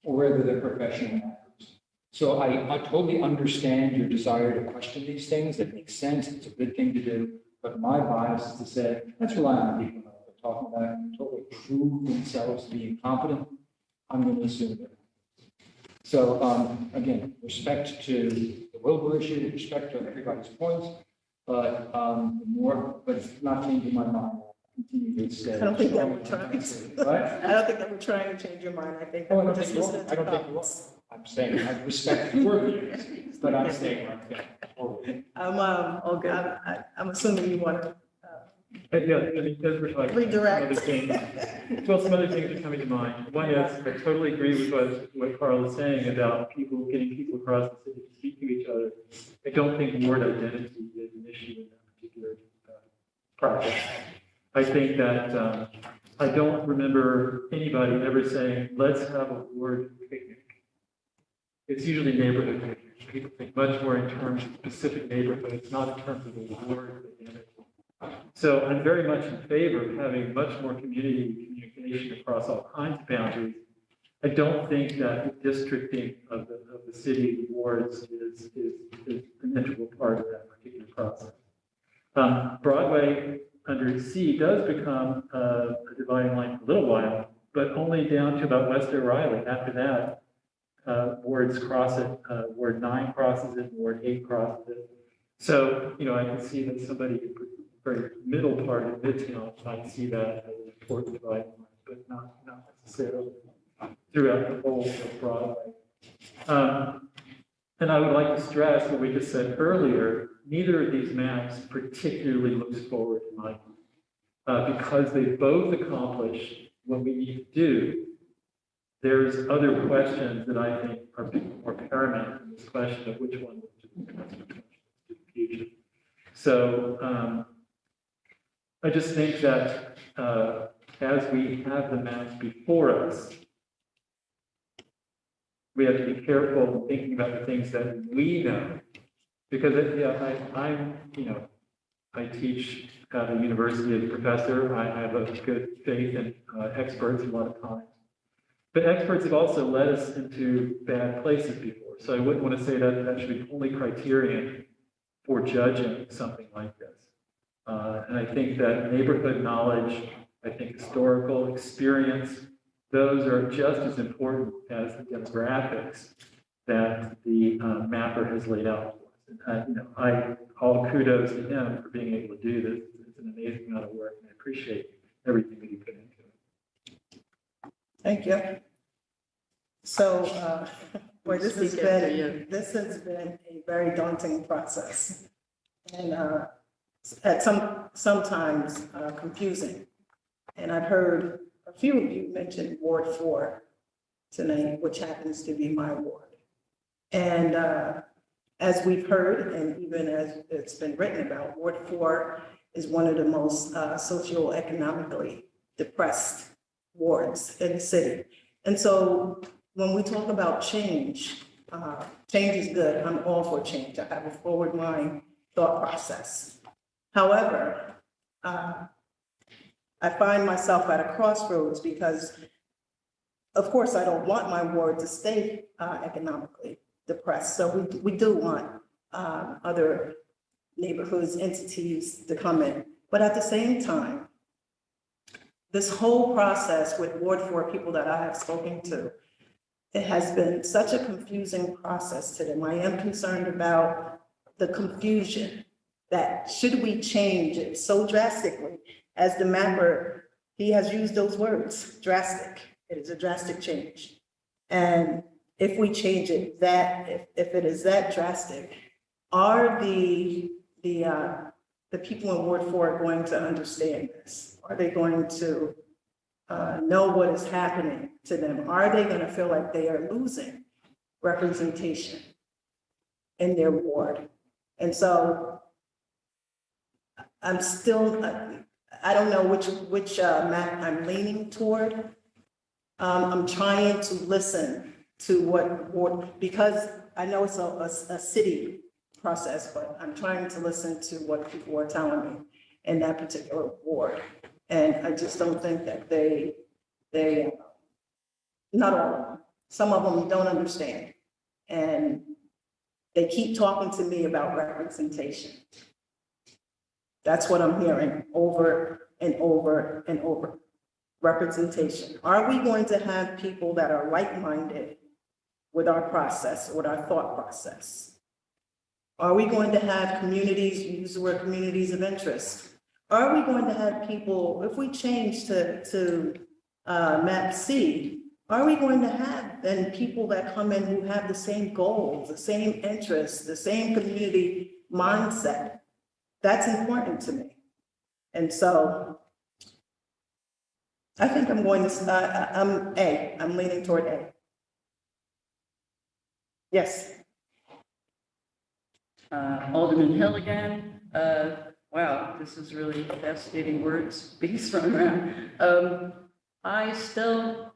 or whether they're professional actors. So I totally understand your desire to question these things. That makes sense. It's a good thing to do. But my bias is to say, let's rely on people that are talking about it and totally prove themselves to be incompetent. I'm going to assume that. So again, respect to the Wilbur issue, respect to everybody's points, but but it's not changing my mind. Continue to say. I don't think that we're trying to. Right? I don't think that we're trying to change your mind. I think that Oh, I we're don't just think you are. listening I to don't think you are. comments. I'm saying I respect your views, but I'm saying one thing. I'm assuming you want to Yeah, I mean, those were like redirect. some other things. Well, some other things are coming to mind. One is, I totally agree with what Carl is saying about getting people across the city to speak to each other. I don't think ward identity is an issue in that particular project. I think that, I don't remember anybody ever saying, let's have a ward picnic. It's usually neighborhood picnics. People think much more in terms of specific neighborhoods, not in terms of the ward identity. So I'm very much in favor of having much more community communication across all kinds of boundaries. I don't think that the districting of the city wards is an integral part of that particular process. Broadway under C does become a dividing line for a little while, but only down to about West O'Reilly. After that, wards cross it, Ward 9 crosses it, Ward 8 crosses it. So, I can see that somebody very middle part of Midtown might see that as an important dividing line, but not necessarily throughout the whole of Broadway. And I would like to stress what we just said earlier, neither of these maps particularly looks forward in my mind, because they both accomplish what we need to do. There's other questions that I think are more paramount in this question of which one is the future. So I just think that as we have the maps before us, we have to be careful thinking about the things that we know. Because I teach at a university as a professor. I have a good faith in experts a lot of times. But experts have also led us into bad places before. So I wouldn't want to say that that should be the only criterion for judging something like this. And I think that neighborhood knowledge, I think historical experience, those are just as important as the demographics that the mapper has laid out for us. And, all kudos to him for being able to do this. It's an amazing amount of work, and I appreciate everything that you put into it. Thank you. So, boy, this has been a very daunting process, and at sometimes confusing. And I've heard a few of you mention Ward 4 tonight, which happens to be my ward. And as we've heard, and even as it's been written about, Ward 4 is one of the most socioeconomically depressed wards in the city. And so when we talk about change, change is good. I'm all for change. I have a forward mind thought process. However, I find myself at a crossroads because, of course, I don't want my ward to stay economically depressed. So we do want other neighborhoods, entities to come in. But at the same time, this whole process with Ward 4 people that I have spoken to, it has been such a confusing process to them. I am concerned about the confusion that should we change it so drastically? As the mapper, he has used those words, drastic. It is a drastic change. And if we change it if it is that drastic, are the people in Ward 4 going to understand this? Are they going to know what is happening to them? Are they going to feel like they are losing representation in their ward? And so I'm still, I don't know which map I'm leaning toward. I'm trying to listen to what, because I know it's a city process, but I'm trying to listen to what people are telling me in that particular ward. And I just don't think that they, not all of them, some of them don't understand. And they keep talking to me about representation. That's what I'm hearing over and over and over. Representation. Are we going to have people that are like-minded with our process, with our thought process? Are we going to have communities, use the word communities of interest? Are we going to have people, if we change to map C, are we going to have then people that come in who have the same goals, the same interests, the same community mindset? That's important to me. And so I think I'm going to, I'm leaning toward A. Yes. Alderman Hill again. Wow, this is really fascinating words being thrown around. I still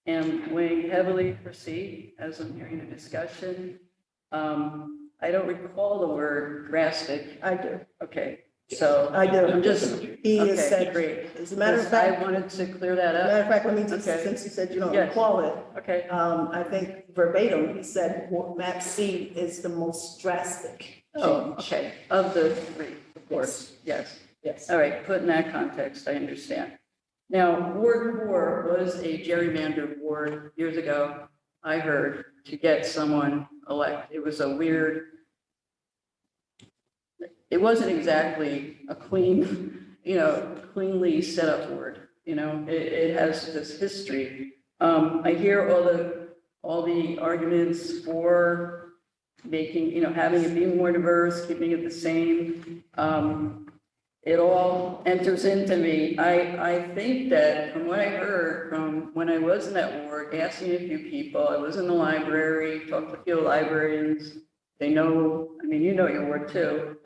am weighing heavily for C as I'm hearing the discussion. I don't recall the word drastic. I do. Okay, so I do. I'm just, He has okay, said, great. as a matter of I fact, wanted to clear that up. matter of fact, let me just, Okay. since you said you don't Yes. recall it, Okay, I think verbatim, he said map C is the most drastic oh, change. okay, of the three, of course, yes. Yes. All right, put in that context, I understand. Now, Ward 4 was a gerrymandered ward years ago, I heard, to get someone elected. It was a weird, it wasn't exactly a clean, cleanly set up ward. It has this history. I hear all the arguments for making, having it be more diverse, keeping it the same. It all enters into me. I think that from what I heard from when I was in that ward, asking a few people, I was in the library, talked to a few librarians. They know, you know your ward too.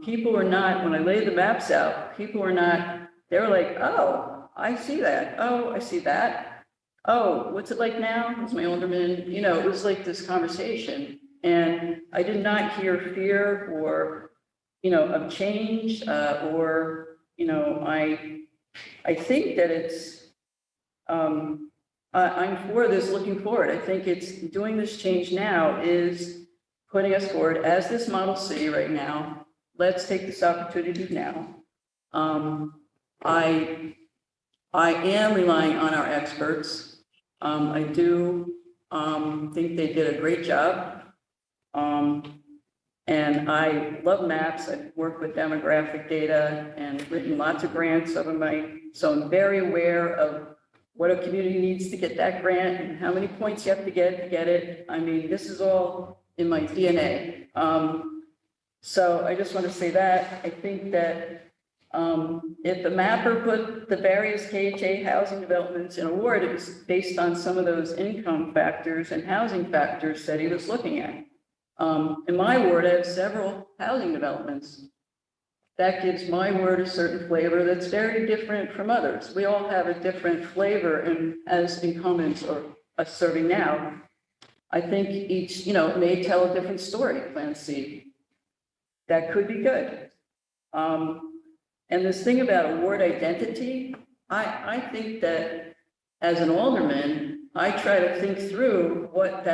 People were not, when I laid the maps out, people were not, they were like, oh, I see that. Oh, I see that. Oh, what's it like now? It's my alderman. It was like this conversation. And I did not hear fear or of change, or, I think that it's, I'm for this looking forward. I think it's doing this change now is putting us forward as this Model C right now. Let's take this opportunity now. I am relying on our experts. I do think they did a great job. And I love maps. I've worked with demographic data and written lots of grants so I'm very aware of what a community needs to get that grant and how many points you have to get it. This is all in my DNA. So I just want to say that. I think that if the mapper put the various KHA housing developments in a ward, it was based on some of those income factors and housing factors that he was looking at. In my ward, I have several housing developments. That gives my ward a certain flavor that's very different from others. We all have a different flavor, and as incumbents or us serving now, I think each, may tell a different story, Plan C. That could be good. And this thing about a ward identity, I think that as an alderman, I try to think through what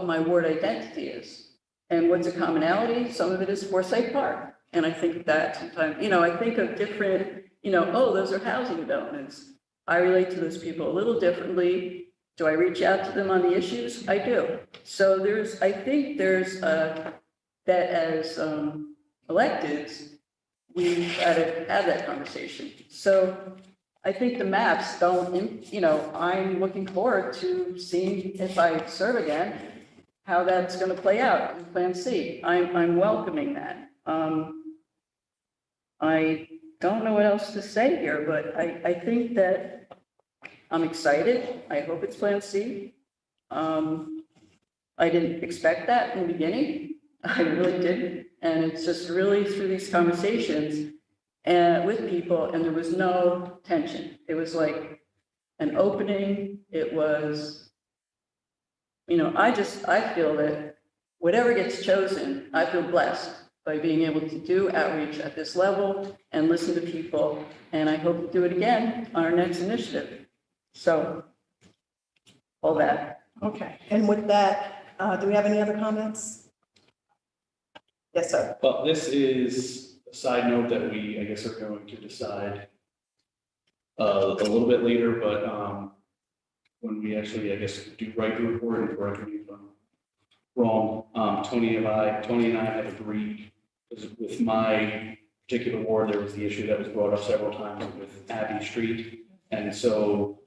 my ward identity is. And what's a commonality? Some of it is Forsyth Park. And I think that sometimes, I think of different, oh, those are housing developments. I relate to those people a little differently. Do I reach out to them on the issues? I do. So I think there's that as electeds, we've got to have that conversation. So I think the maps don't, you know, I'm looking forward to seeing if I serve again, how that's going to play out in Plan C. I'm welcoming that. I don't know what else to say here, but I think that I'm excited. I hope it's Plan C. I didn't expect that in the beginning. I really didn't. And it's just really through these conversations with people, and there was no tension. It was like an opening. It was, you know, I feel that whatever gets chosen, I feel blessed by being able to do outreach at this level and listen to people. And I hope to do it again on our next initiative. So, all that. Okay, and with that, do we have any other comments? Yes, sir. Well, this is a side note that we, I guess, are going to decide a little bit later, but when we actually, I guess, do write the report, and correct me if I'm wrong, Tony and I have agreed, with my particular ward, there was the issue that was brought up several times with Abbey Street. And so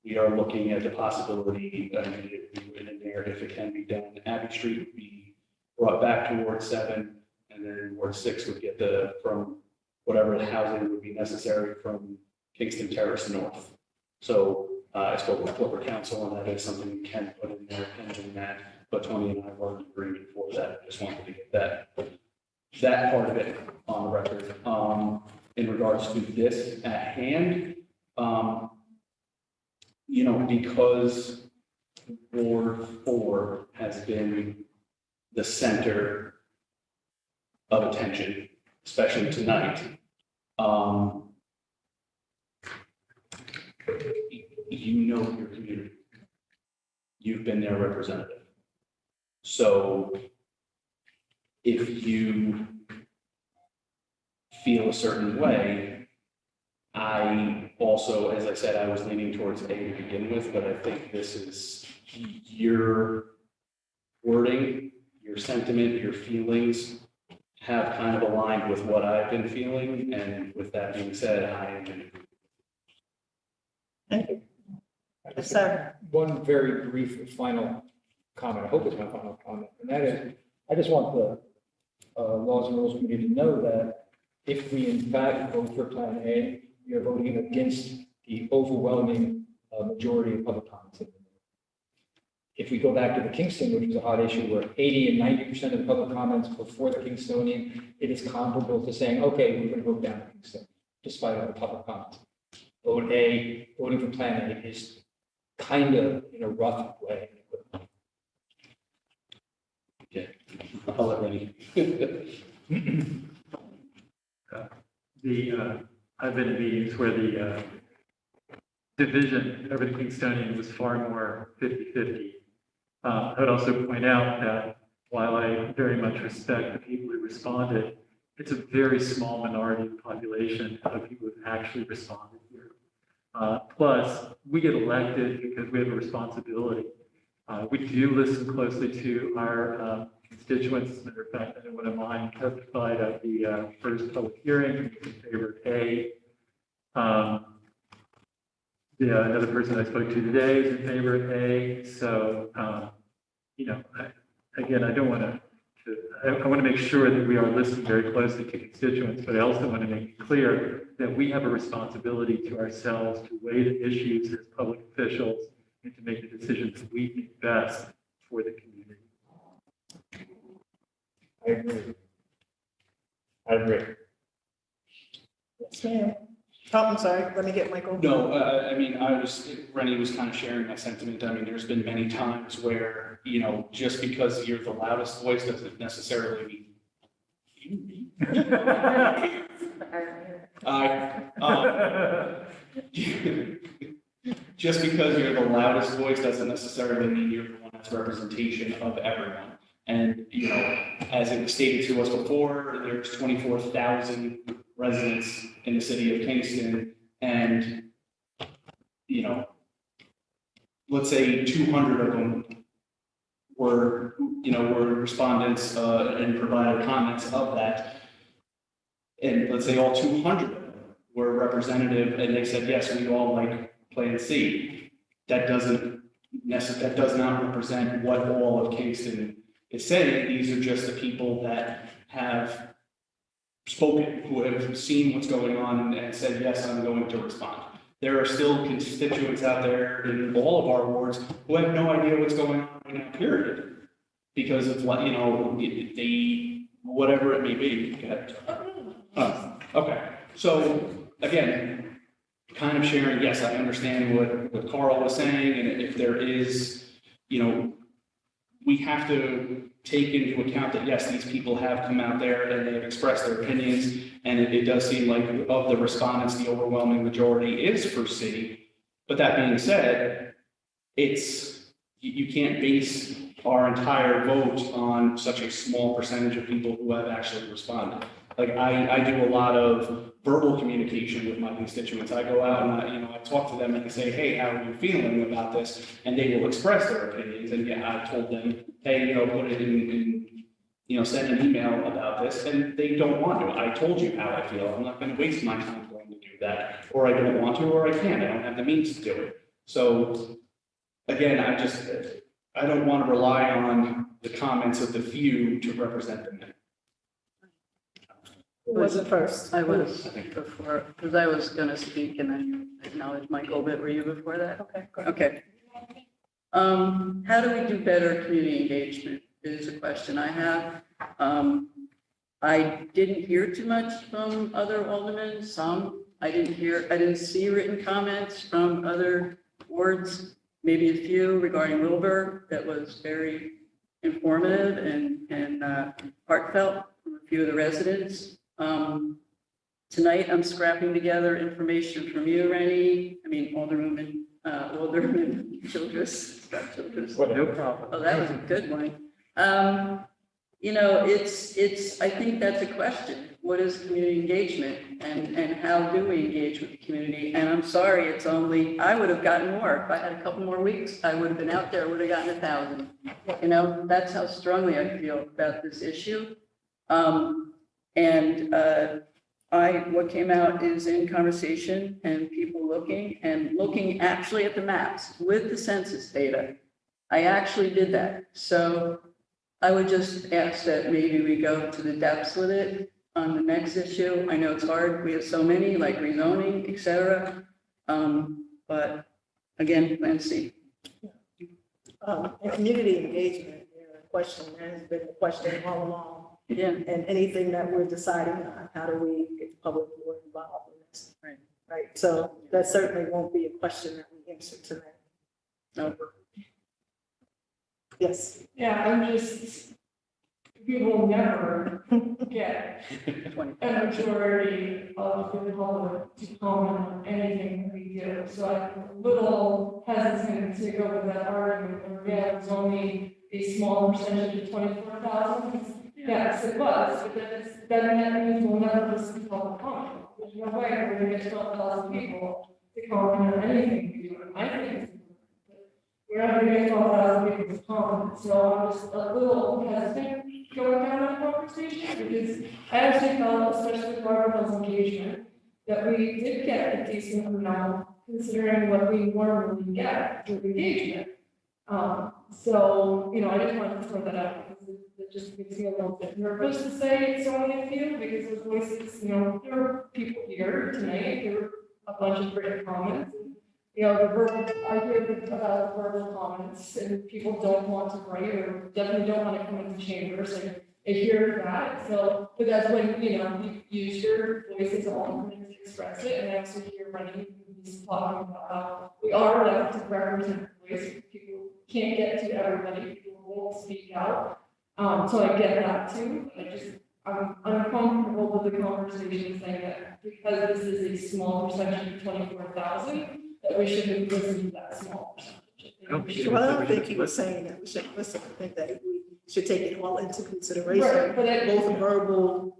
we are looking at the possibility that in there, if it can be done, Abbey Street would be brought back to Ward 7, and then Ward 6 would get from whatever the housing would be necessary from Kingston Terrace North. So I spoke with corporate counsel, and that is something we can put in there pending that, but Tony and I were in agreement for that. I just wanted to get that part of it on the record. In regards to this at hand, you know, because Ward 4 has been the center of attention, especially tonight. You know your community. You've been their representative. So if you feel a certain way, I also, as I said, I was leaning towards A to begin with, but I think this is your wording, your sentiment, your feelings have kind of aligned with what I've been feeling. And with that being said, I am in agreement. Thank you. Yes, sir. One very brief final comment, I hope it's my final comment, and that is, I just want the Laws and Rules Committee to know that if we in fact vote for Plan A, we are voting against the overwhelming majority of public comments. If we go back to the Kingston, which was a hot issue where 80 and 90% of the public comments were for the Kingstonian, it is comparable to saying, okay, we're going to vote down Kingston, despite all the public comments. Vote A, voting for Plan A is kind of in a rough way. Okay, I'll let Rennie. I've been in meetings where the division over the Kingstonian was far more 50-50. I would also point out that while I very much respect the people who responded, it's a very small minority of the population of people who actually responded here. Plus, we get elected because we have a responsibility. We do listen closely to our constituents. As a matter of fact, I know one of mine testified at the first public hearing in favor of A. Another person I spoke to today is in favor of A. So, you know, again, I don't want to. I want to make sure that we are listening very closely to constituents, but I also want to make it clear that we have a responsibility to ourselves to weigh the issues as public officials and to make the decisions that we think best for the community. I agree. I agree. Yes, ma'am. Oh, I'm sorry. Let me get Michael. No, I mean, Rennie was kind of sharing my sentiment. I mean, there's been many times where, you know, just because you're the loudest voice doesn't necessarily mean. Just because you're the loudest voice doesn't necessarily mean you're the one that's representation of everyone. And, you know, as it was stated to us before, there's 24,000 residents in the city of Kingston, and, you know, let's say 200 of them were were respondents, and provided comments of that. And let's say all 200 of them were representative, and they said, yes, we all like Plan C. That does not represent what all of Kingston is saying. These are just the people that have spoken, who have seen what's going on and said, yes, I'm going to respond. There are still constituents out there in all of our wards who have no idea what's going on right now, period. Because of what, whatever it may be. Go ahead. Okay, so again, kind of sharing, yes, I understand what Carl was saying, and if there is, we have to take into account that, yes, these people have come out there and they have expressed their opinions, and it does seem like of the respondents, the overwhelming majority is for C. But that being said, you can't base our entire vote on such a small percentage of people who have actually responded. Like I do a lot of verbal communication with my constituents. I go out and I talk to them and I say, hey, how are you feeling about this? And they will express their opinions. And yeah, I told them, hey, put it in, send an email about this, and they don't want to. I told you how I feel. I'm not going to waste my time going to do that, or I don't want to, or I can't. I don't have the means to do it. So again, I don't want to rely on the comments of the few to represent the many. Who was it first? I was before, because I was going to speak and then acknowledge Michael, but were you before that? Okay, go ahead. Okay. How do we do better community engagement is a question I have. I didn't hear too much from other aldermen, some. I didn't see written comments from other wards, maybe a few regarding Wilbur that was very informative and heartfelt from a few of the residents. Tonight, I'm scrapping together information from you, Rennie. Alderman Childress, Scott Childress. Well, no problem. Oh, that was a good one. I think that's a question. What is community engagement and how do we engage with the community? And I'm sorry, I would have gotten more. If I had a couple more weeks, I would have been out there, I would have gotten 1,000. That's how strongly I feel about this issue. What came out is in conversation and people looking actually at the maps with the census data. I actually did that. So I would just ask that maybe we go to the depths with it on the next issue. I know it's hard. We have so many, like rezoning, et cetera. But again, Plan C. And community engagement, the question has been a question all along. Yeah. And anything that we're deciding on, how do we get the public more involved in this? Right. So that certainly won't be a question that we answer tonight. No. Yes. Yeah, we will never get a majority of the public to comment on anything that we do. So I'm a little hesitant to go with that argument where, yeah, it was only a small percentage of 24,000. Yes, it was, but then that means we'll never listen to public comment. There's no way we're going to get 12,000 people to comment on anything we do. I think it's important. We're not going to get 12,000 people to comment. So I'm just a little hesitant going down that conversation because I actually felt, especially with Barbara's engagement, that we did get a decent amount considering what we normally get with engagement. So, I just wanted to throw that out because it just makes me a little bit nervous to say it's only a few because those voices, there are people here tonight, there were a bunch of written comments. The verbal, I hear about verbal comments and people don't want to write or definitely don't want to come into chambers and I hear that. So, but that's when, you use your voice as all to express it. And I also hear Rennie talking about how we are allowed to represent the voice. People can't get to everybody, people won't speak out. So I get that too. I'm uncomfortable with the conversation saying that because this is a small percentage of 24,000, that we shouldn't listen to that small percentage. Well, I don't think he was saying that we shouldn't listen. I think that we should take it all into consideration. Right, but both verbal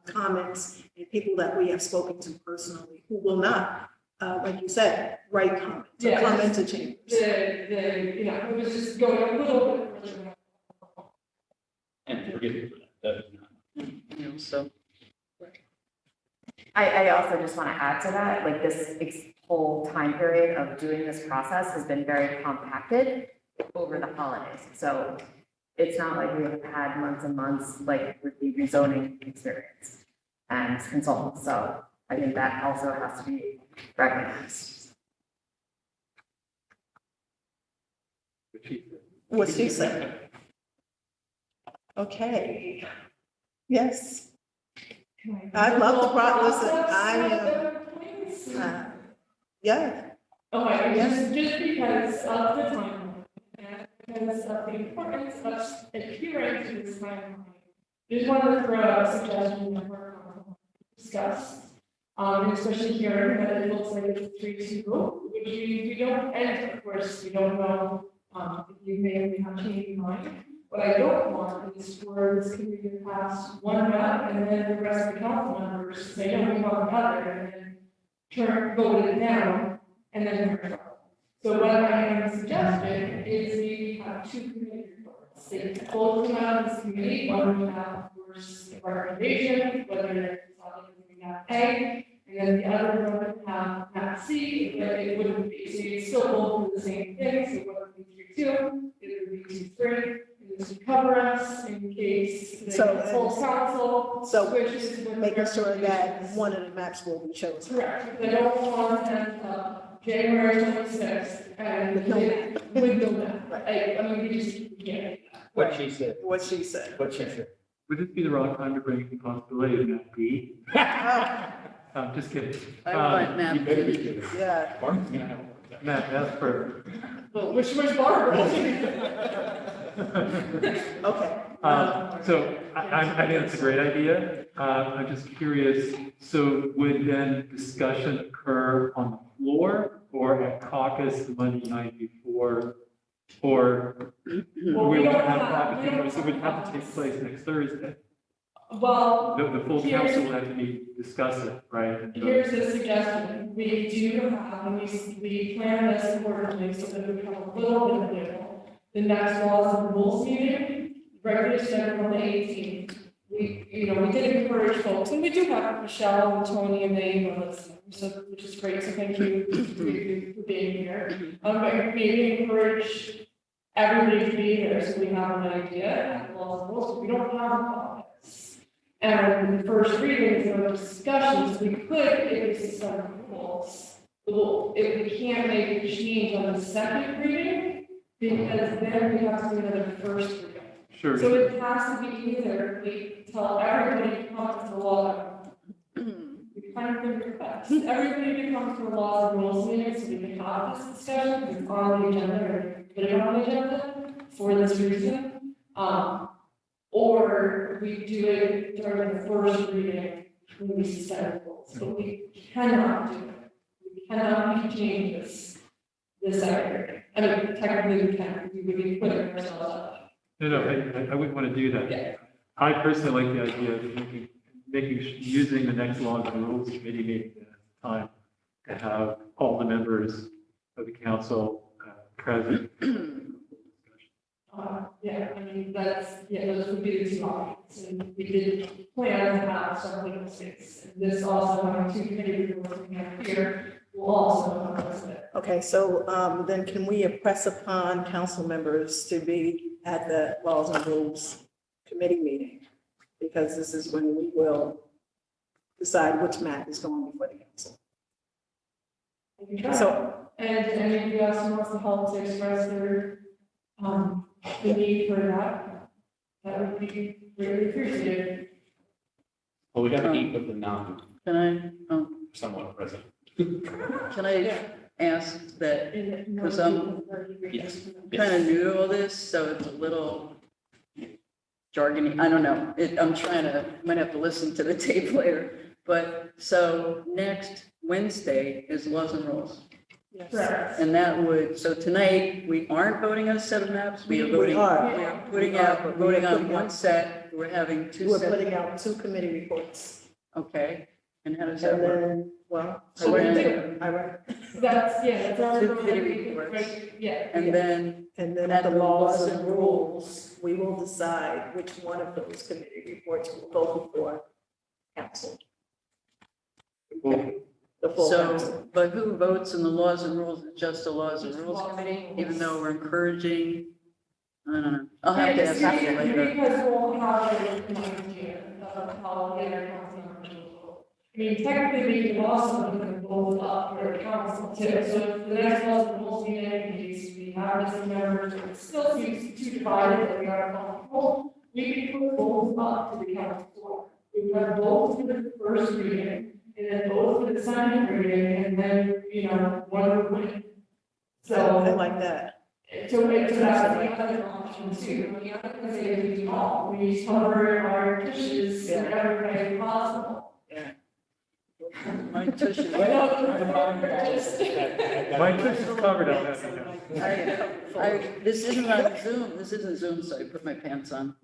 comments and people that we have spoken to personally who will not like you said, write comments, or Yeah. come into chambers. It was just going a little bit further. And forgive me for that. You know, so. I also just want to add to that, like this whole time period of doing this process has been very compacted over the holidays. So it's not like we've had months and months like with the rezoning experience and consultants. So I think that also has to be recognized. What she said. Okay. Yes. I love the listen, yeah, Okay, just because of the timeline, and because of the importance of adhering to this timeline, just wanted to throw out a suggestion that we're discuss. Especially here, that it looks like it's 3-2, which we don't, and of course, we don't know, if you may have changed your mind. What I don't want is for this committee to pass one round and then the rest of the council members say, no, we want another, and then vote it down, and then we're in trouble. So what I am suggesting is we have 2 committee reports. They both come out of this committee, one will have, of course, a recommendation, whether it's something map A, and then the other one would have map C, but it wouldn't be, so you still both do the same thing, so it wouldn't be 3-2, it would be 2-3. To cover us in case the full council switches. With making sure that one of the maps will be chosen. Correct. They don't want to January 26th and With no map. with no map. I mean, we just can't. What she said, What she said. what she said. Would this be the wrong time to bring the possibility of map B? Just kidding. I want map. You better be kidding. Yeah. Mark's gonna have. Matt, that's perfect. Well, which Barbara? Okay. So I think it's a great idea. I'm just curious, so would then discussion occur on the floor or at caucus the Monday night before? Or we won't have caucus before, so it would have to take place next Thursday. Well, The full council will have to discuss it, right? here's a suggestion. We do have, and we plan this accordingly so that we have a little bit of wiggle. The next laws and rules meeting, regularly scheduled on the 18th. We did encourage folks, and we do have Michelle and Tony and Dave on this, so, which is great, so thank you for being here. But we encourage everybody to be here, so we have an idea of the laws and rules, we don't have a caucus. And the first readings and discussions, we could, if it's some rules, if we can't make a change on the second reading, because then we have to do another first reading. Sure. So it has to be either we tell everybody to come to the law. We kind of request everybody to come to the laws and rules meeting so we can have this discussion, it's on the agenda, or put it on the agenda for this reason. Or we do it during the first reading when we set rules, but we cannot do it. We cannot make changes this Saturday. I mean, technically we can, we would be putting ourselves up. No, I wouldn't want to do that. Yeah. I personally like the idea of using the next laws and rules committee meeting as time to have all the members of the council present. I mean, those would be the 2 options, and we did plan to have some legal space. And this also, having 2 committee reports we have here, will also help it. Okay, so then can we impress upon council members to be at the Laws and Rules Committee meeting? Because this is when we will decide which map is going before the council. So, And anybody else who wants to help to express their, the need for that would be really appreciated. Well, we have to eat with the non Can somewhat present. I ask that, because I'm Yes. kind of new to all this, so it's a little jargony, I don't know. Might have to listen to the tape later. But so next Wednesday is laws and rules. Correct. And so tonight, we aren't voting on a set of maps, we are voting, we're voting on one set, we're having 2 we're sets. putting out 2 committee reports. Okay, And how does that And work? then, well, I So read, then- I read, that's our. Two committee reports. Right, yeah. And then, and then at at the laws and rules, rules, we will decide which one of those committee reports will go before council, the full council. so, but who votes in the laws and rules? It's just the laws and rules committee, even though we're encouraging, I don't know. I'll have to ask that later. Because we'll have a communication of how they are counting on people. I mean, technically, we can also look at both up for council too, so if the next laws and rules meeting, we have this members, it still seems too divided that we are comfortable. We can put both up to the council floor. We have both for the first reading, and then both for the second reading, and then, one would win. Something So, like that. so that's the other option too. The other thing is we do all, we cover our dishes in every way possible. My tush is. My tush is covered on that. This isn't on Zoom, this isn't Zoom, so I put my pants on.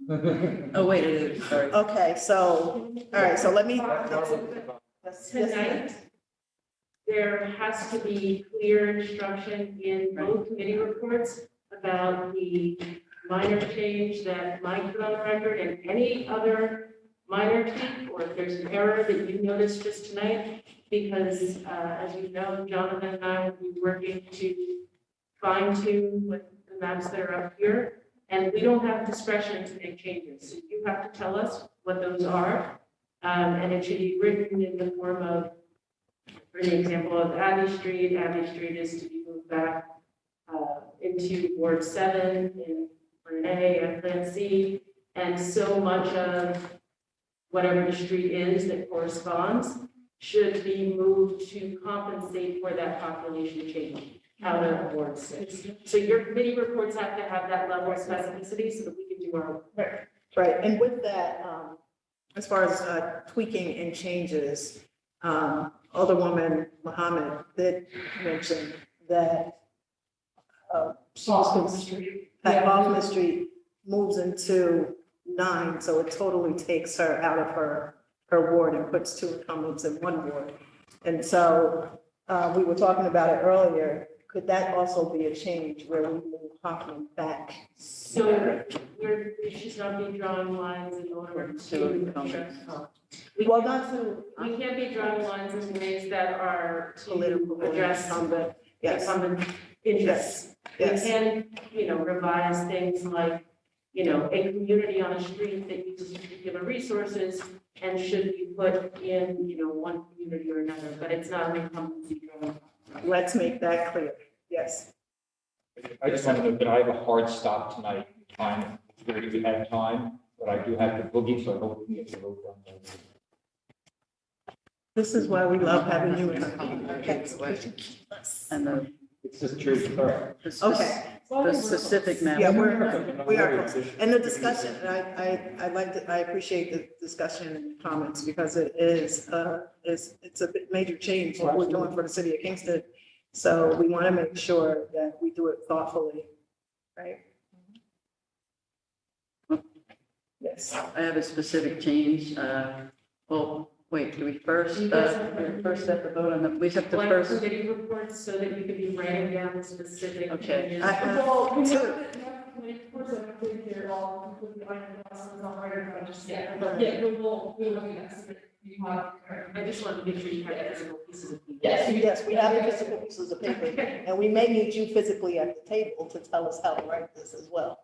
Oh, wait, it is, sorry. Okay, so, all right, so let me. Tonight, there has to be clear instruction in both committee reports about the minor change that Mike put on the record and any other minor tweak, or if there's an error that you noticed just tonight, because as you know, Jonathan and I will be working to fine tune with the maps that are up here, and we don't have discretion to make changes. So you have to tell us what those are, and it should be written in the form of, for the example of Abbey Street is to be moved back into Ward 7 in Plan A and Plan C, and so much of whatever the street is that corresponds should be moved to compensate for that population change out of Ward 6. So your committee reports have to have that level of specificity so that we can do our work. Right, and with that, as far as tweaking and changes, Alderwoman Muhammad did mention that Hoffman Street. that Hoffman Street moves into 9, so it totally takes her out of her ward and puts 2 incumbents in 1 ward. And so we were talking about it earlier. Could that also be a change where we move Hoffman back? So we should not be drawing lines in order to. Well, not to We can't be drawing lines in ways that are political to address incumbent. Yes, incumbent interests. yes. We can, revise things like, a community on a street that uses particular resources and should be put in, one community or another, but it's not an incumbency drawing. Let's make that clear. Yes. I just want to note that I have a hard stop tonight, time, very we have time, but I do have to boogie, so I hope we get the vote done. This is why we love having you in our And the, It's just true, sorry. Okay. the specific map. Yeah, we are close. And the discussion, and I appreciate the discussion and comments because it is, it's a major change what we're doing for the city of Kingston. So we want to make sure that we do it thoughtfully, right? Yes. I have a specific change. Well, wait, do we first, You guys first have to vote on the, we have to Blank first, committee reports so that you can be writing down the specific Okay. changes. I have Well, we two. have of course, I don't think they're all completely not right, but just, yeah, we will do that. So that you have. I just want to make sure you have physical pieces of. Yes, we have the physical pieces of paper, and we may need you physically at the table to tell us how to write this as well.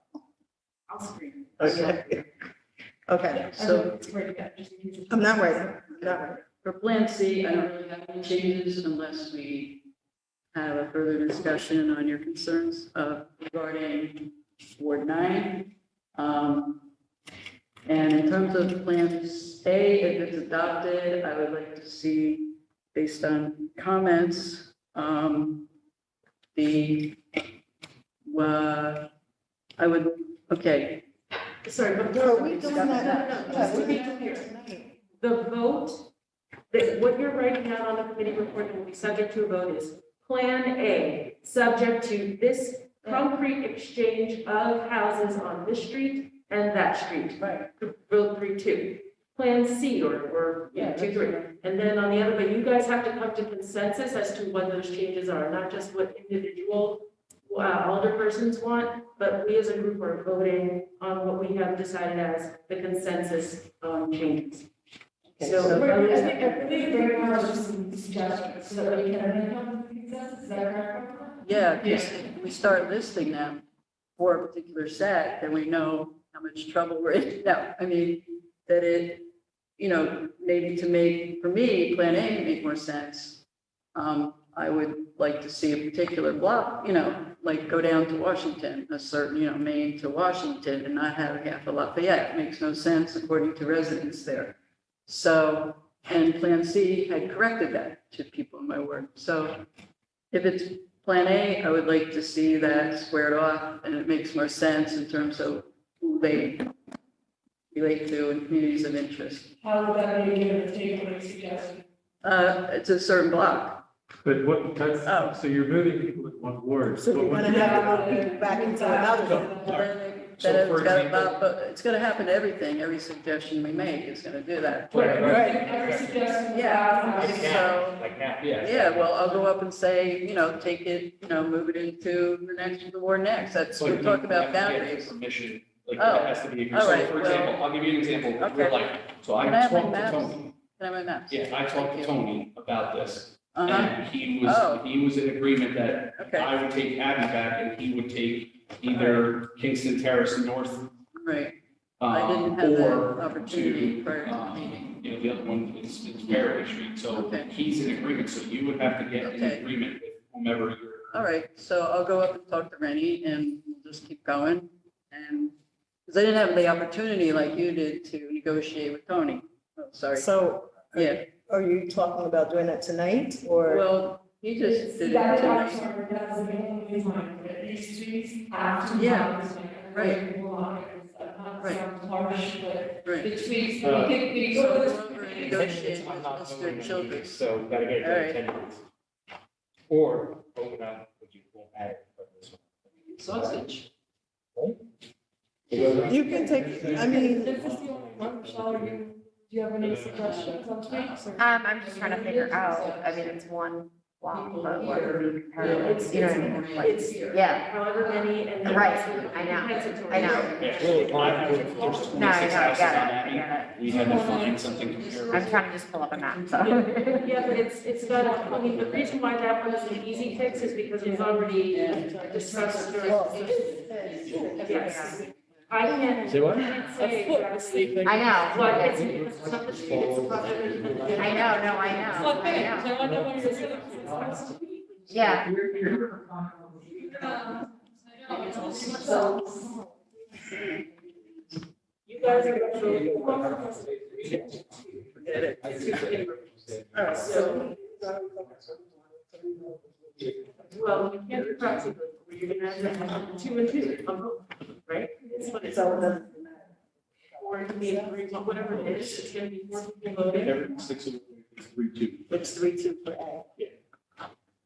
I'll screen. Okay. Okay, so I'm not writing, for Plan C, I don't really have any changes unless we have a further discussion on your concerns regarding Ward 9. And in terms of Plan A, if it's adopted, I would like to see, based on comments, I would, okay. Sorry, but. Are we doing that? No, just to be clear, the vote, that what you're writing down on the committee report that will be subject to a vote is Plan A, subject to this concrete exchange of houses on this street and that street. Right. Vote 3-2. Plan C or, yeah, 2, 3. And then on the other, but you guys have to come to consensus as to what those changes are, not just what individual alderpersons want, but we as a group are voting on what we have decided as the consensus changes. So, I think right now it's just some suggestions, so that we can then come to consensus, is that correct? Yeah, because if we start listing them for a particular set, then we know how much trouble we're in. No, I mean, that it, maybe to make, for me, Plan A to make more sense. I would like to see a particular block, like go down to Washington, a certain, Maine to Washington, and not have half of Lafayette. It makes no sense according to residents there. So, and Plan C had corrected that to people in my ward. So if it's Plan A, I would like to see that squared off, and it makes more sense in terms of who they relate to and communities of interest. How would that be a give or take, what you suggested? It's a certain block. But what, Oh. that's, so you're moving people in one ward. So you're gonna have to move people back into another one. So Then for it's got example- but it's gonna happen to everything. Every suggestion we make is gonna do that. Every suggestion. Yeah. Like So, Like that. yeah, well, I'll go up and say, take it, move it into the ward next. That's, But we're talking you about have to get boundaries. Permission, like, Oh, that has to be, all so right, for well- example, I'll give you an example, of real Okay. life. So I Can I have my talked to maps? Tony. Can I have my maps? Yeah, I talked to Tony about this, Uh-huh, and he Oh. was in agreement that okay, I would take Abby back and he would take either Kingston Terrace North, right. I didn't have or that opportunity to, prior to the meeting. the other one is Fairway Street. So Okay. he's in agreement, so you would have to get an Okay. agreement with whomever you're. All right, so I'll go up and talk to Rennie and we'll just keep going. And, because I didn't have the opportunity like you did to negotiate with Tony. Oh, sorry. So Yeah, are you talking about doing that tonight or? well, he just did it That's tonight. that's the main line, but these trees have to. Yeah, have this, like, right. Not Right. sound harsh, but Right. the trees, we Uh, can, we So go we'll to go over and negotiate I'm with not Mr. voting on you, Childress. so we gotta get it All right. to 10 minutes. Or open up, but you won't add it for this one. Sausage. You can take, I mean, This is the only one, Michelle, do you have any suggestions on tweaks or? I'm just trying to figure out, I mean, it's one block, but what would be comparative, you know what I mean? Like, It's yeah, however many and. then Right, also I know, compensatory. I know. Yeah, really, No, I know, there's 26 I houses on get Abbey. it, We had to find something comparable. I'm trying to just pull up a map, so. Yeah, but it's got, I mean, the reason why that one is an easy fix is because it's already discussed during. Yes. I can't. Say what? I can't say exactly. I know. But it's not the street, it's probably. I know, no, I know, I know. Yeah, You guys are. Forget it. All right, so. Well, you can't do proxy, but you're gonna have 2 and 2, right? It's what it's all done. Or it can be 3, whatever it is, it's gonna be 4 people voting. Every 6 of it's 3-2. It's 3-2 for A.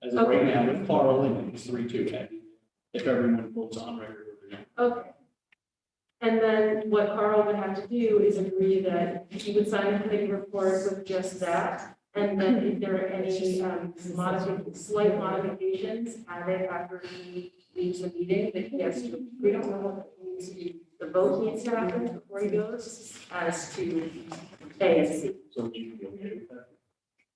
As of right now, with Carl in, it's 3-2, Abby. If everyone votes on record. Okay. And then what Carl would have to do is agree that he would sign a committee report with just that. And then if there are any slight modifications added after he leaves the meeting, that he has to, we don't know what needs to be, the vote needs to happen before he goes as to A and C. So would you be okay with that?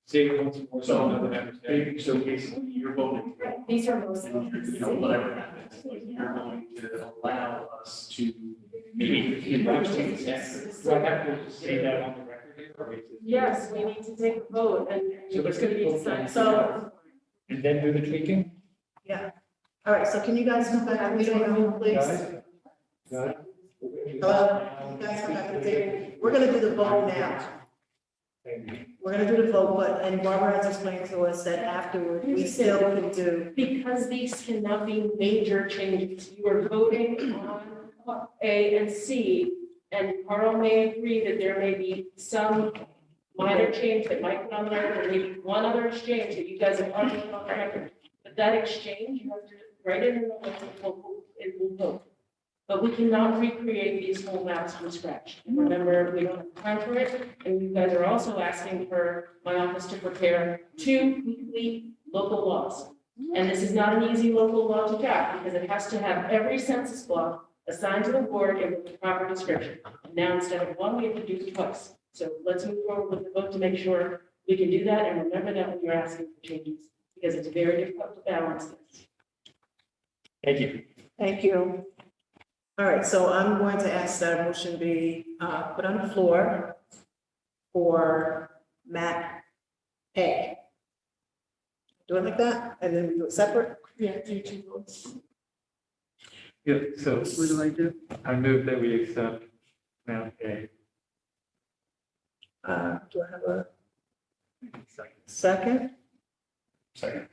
Say it once more, so another So basically, you're voting, These are mostly. whatever happens, like, you're going to allow us to maybe. Do I have to say that on the record here? or is it- Yes, we need to take a vote and. So let's get a vote sign. done. So, And then do the tweaking? yeah. All right, so can you guys come back to the meeting room, please? Got it? Hello? You guys come back to the table. We're gonna do the vote now. We're gonna do the vote, but, and Barbara has explained to us that afterward, we still can do, because these cannot be major changes, you are voting on A and C, and Carl may agree that there may be some minor change that might come on the record, or maybe one other exchange that you guys have already put on the record. But that exchange, you have to write it in the, it will vote. but we cannot recreate these whole maps from scratch. And remember, we don't have time for it, and you guys are also asking for my office to prepare 2 complete local laws. And this is not an easy local law to draft, because it has to have every census block assigned to the board and with the proper description. And now, instead of one, we have to do it twice. So let's move forward with the vote to make sure we can do that, and remember that when you're asking for changes, because it's very difficult to balance this. Thank you. Thank you. All right, so I'm going to ask that a motion be put on the floor for map A. Do it like that, and then we do it separate? Yeah, do 2 votes. Yeah, so What do I do? I move that we accept map A. Do I have a Second. second? Second.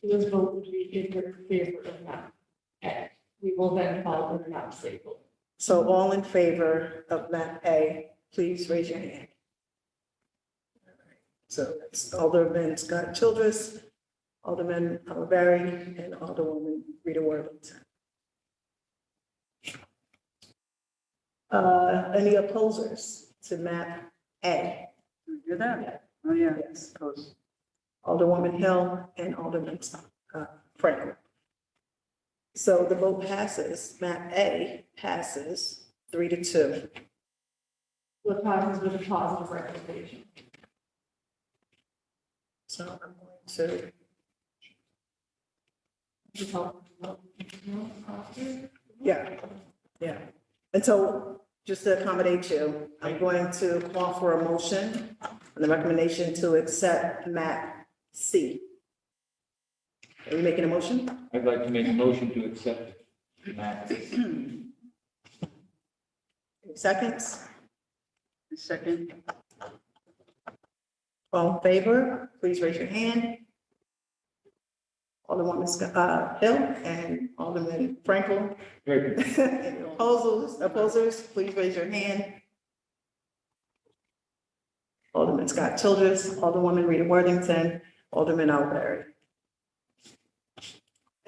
This vote would be in your favor of map A. We will then follow the map C. So all in favor of map A, please raise your hand. So that's Alderman Scott Childress, Alderman Oliveri, and Alderwoman Rita Worthington. Any opposers to map A? Do that? Oh, yeah. Yes. Post. Alderwoman Hill and Alderman Franklin. So the vote passes, map A passes 3-2. What passes with a positive recommendation. So I'm going to, yeah. And so just to accommodate you, I'm going to call for a motion on the recommendation to accept map C. Are you making a motion? I'd like to make a motion to accept map. Any seconds? Second. All in favor, please raise your hand. Alderwoman Hill and Alderman Franklin. Very good. Opposers, please raise your hand. Alderman Scott Childress, Alderwoman Rita Worthington, Alderman Oliveri.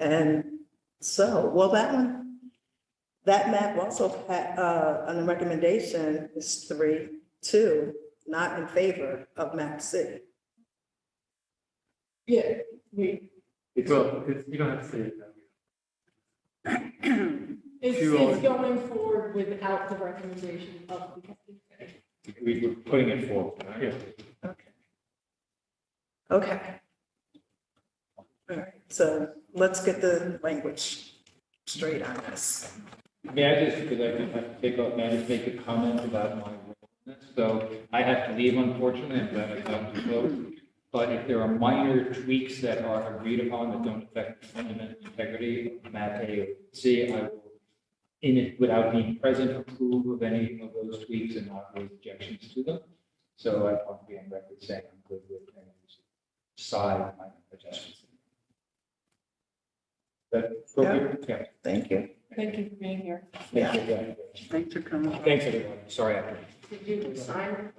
And so, well, that map also, on the recommendation is 3-2, not in favor of map C. Yeah, Well, you don't have to say it that way. it's going forward without the recommendation of the. We were putting it forward. Right? Yeah. Okay. All right, so let's get the language straight on this. May I just, because I have to take off, may I just make a comment about my role in this? So I have to leave unfortunately, I'm glad I got to close. But if there are minor tweaks that are agreed upon that don't affect the fundamental integrity of map A or C, I will, in it, without being present, approve of any of those tweaks and not raise objections to them. So I want to be on record saying I'm good with any of these side minor adjustments. That appropriate? Yeah. Thank you. Thank you for being here. Thank you. Yeah. Thanks for coming. Thanks, everyone. Sorry. Did you sign?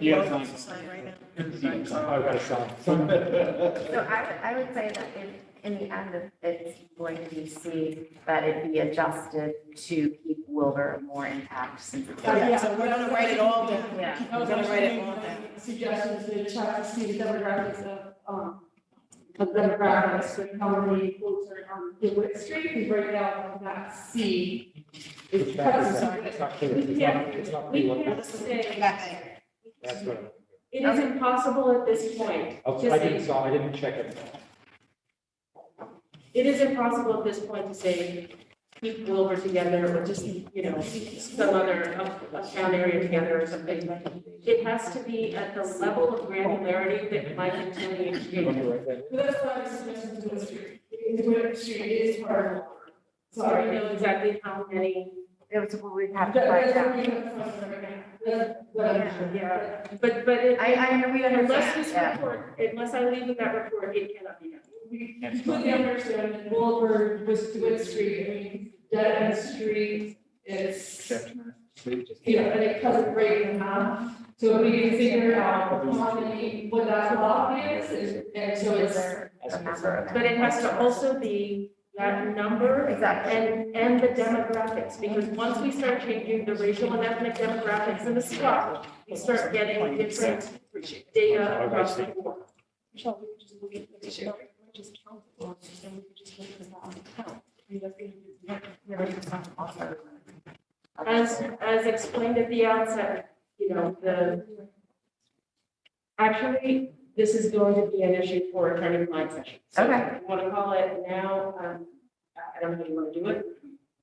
Yeah. Sign right now. I've got to sign. So I would say that in the end, if it's going to be C, that it be adjusted to keep Wilbur more intact since it's. Yeah, so we're gonna write it all down. Yeah. I was We're gonna write it all actually down. suggestions to try to see the demographics of demographics, with how many folks are on DeWitt Street, because right now that C is present. It's not clear. It's not We clear what- can't say, That's what. it is impossible at this point to I didn't, say, so I didn't check it. it is impossible at this point to say, keep Wilbur together, or just, some other town area together or something. It has to be at the level of granularity that Mike and Tony exchanged. But that's why I suggested DeWitt Street, because DeWitt Street is part of. So I don't know exactly how many, It was, we'd have to find That's out. what we have to find right now. yeah, but it. We Unless understand, this yeah. report, unless I leave in that report, it cannot be done. We completely understand that Wilbur was DeWitt Street, I mean, dead end street, it's, and it cuts it right in half. So if we can figure out how many, what that block is, and so Is it's. there a number of But it has to also be that number. Exactly. And the demographics, because once we start changing the racial and ethnic demographics in the SWOT, we start getting different data across the board. Michelle, we could just look at the share, just count it, and we could just look at that count. I mean, that's gonna be- As explained at the outset, you know, actually, this is going to be an issue for attorney-client session. So Okay. if you want to call it now, I don't know how you want to do it.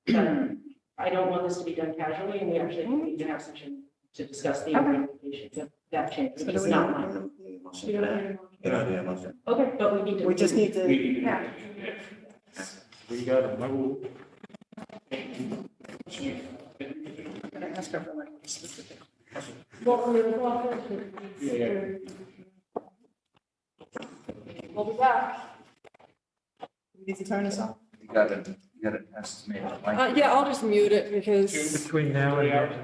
But I don't want this to be done casually, and we actually need to have session to discuss the implications of that change. So do It's we not not mine. want a motion for that? You don't need a motion. Okay, but we need to. We just need to. Yeah. We got a move. Can I ask her for like specific? Well, we'll be back. We need to turn this off. You gotta estimate the mic. Yeah, I'll just mute it because. Between now and then.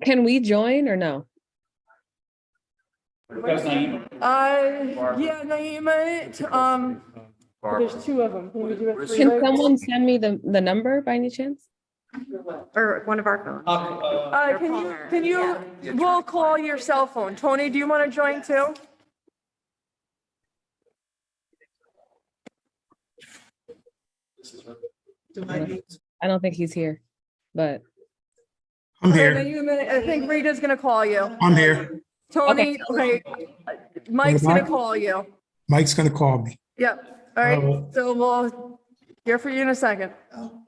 Can we join or no? That's Naeem. Yeah, Naima, Barbara, there's two of them. Can we do a Where's- three-way? Can someone send me the number by any chance? Or one of our phones. Can you, we'll call your cell phone. Tony, do you want to join too? Do I need? I don't think he's here, but I'm here. I think Rita's gonna call you. I'm here. Tony, okay, Mike's gonna call you. Mike's gonna call me. Yep, all right, so we'll hear from you in a second. Oh,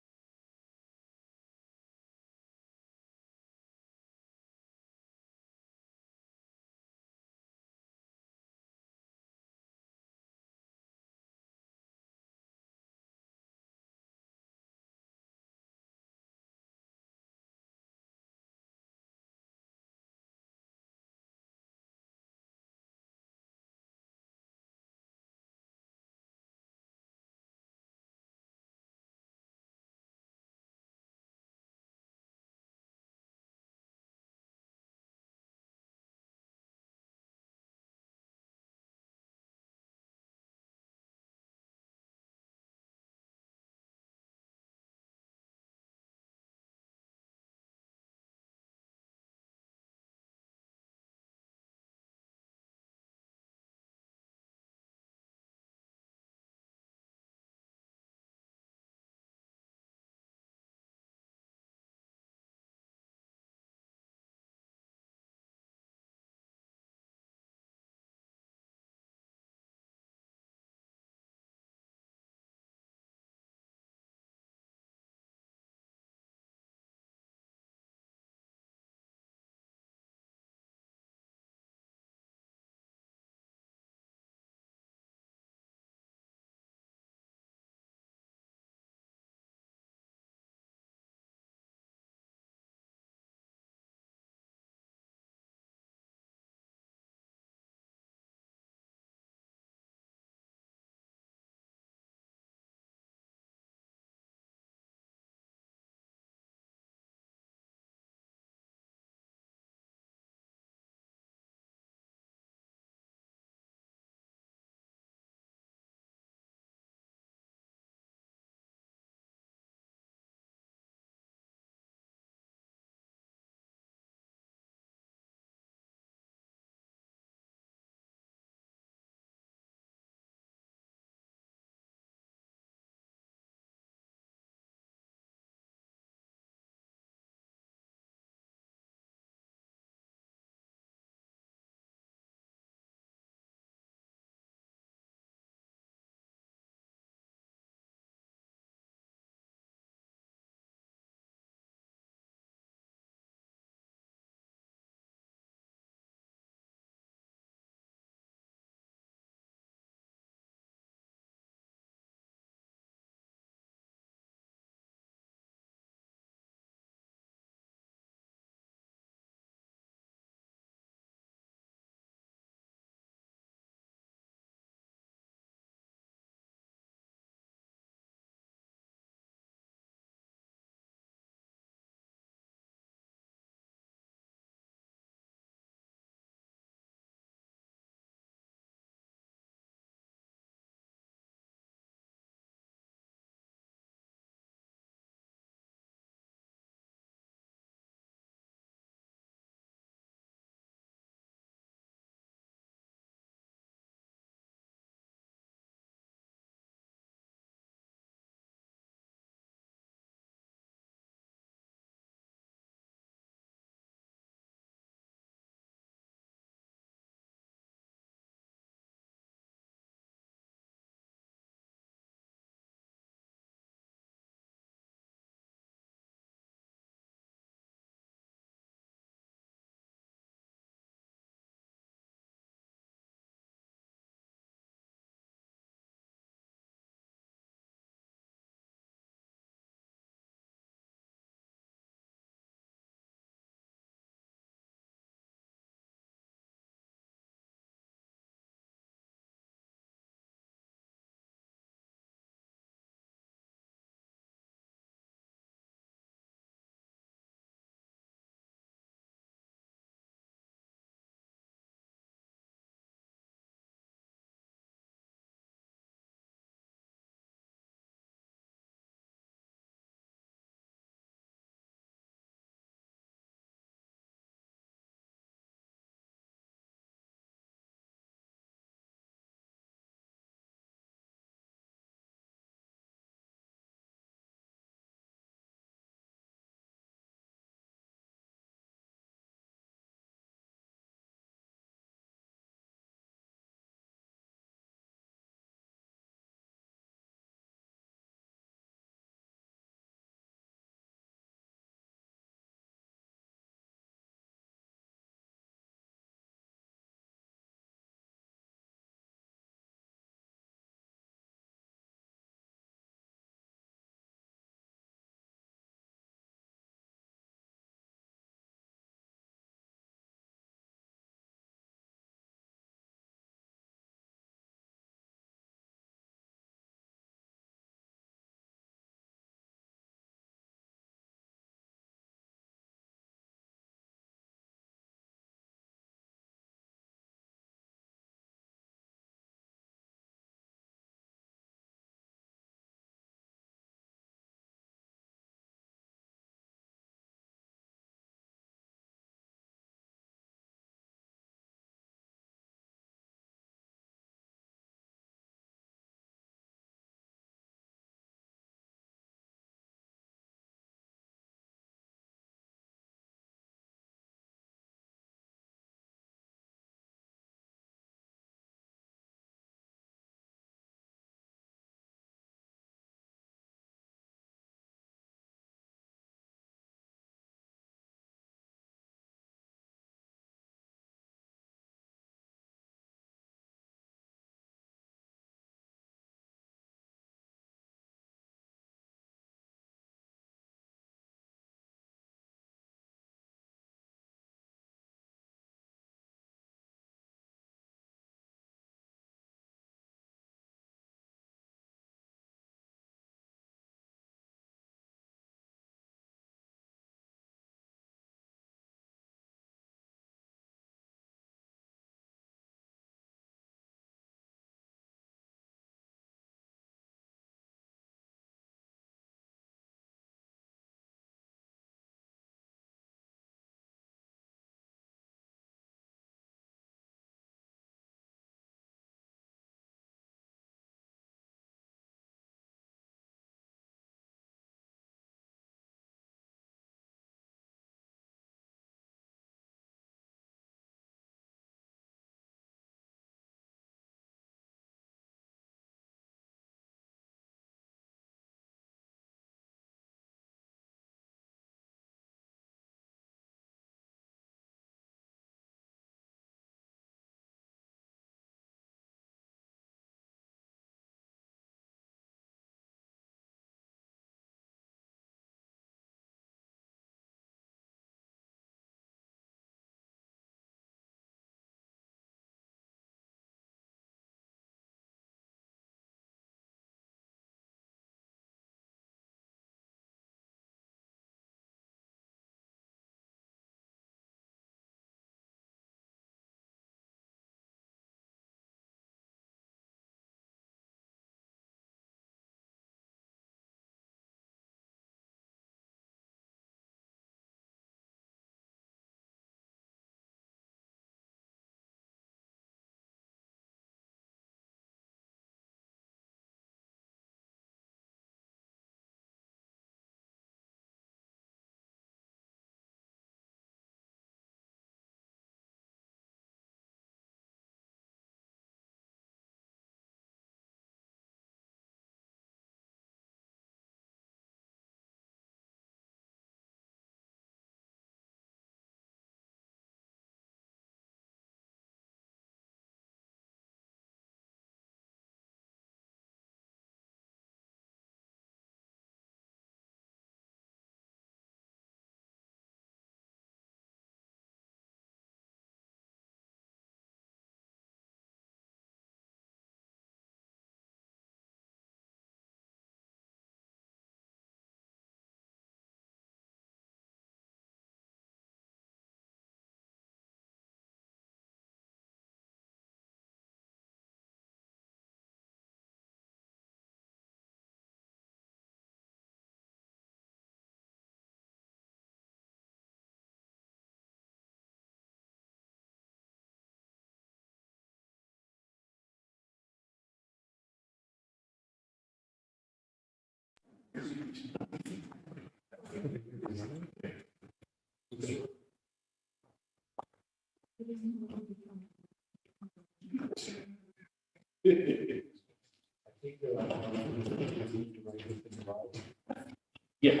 Yeah.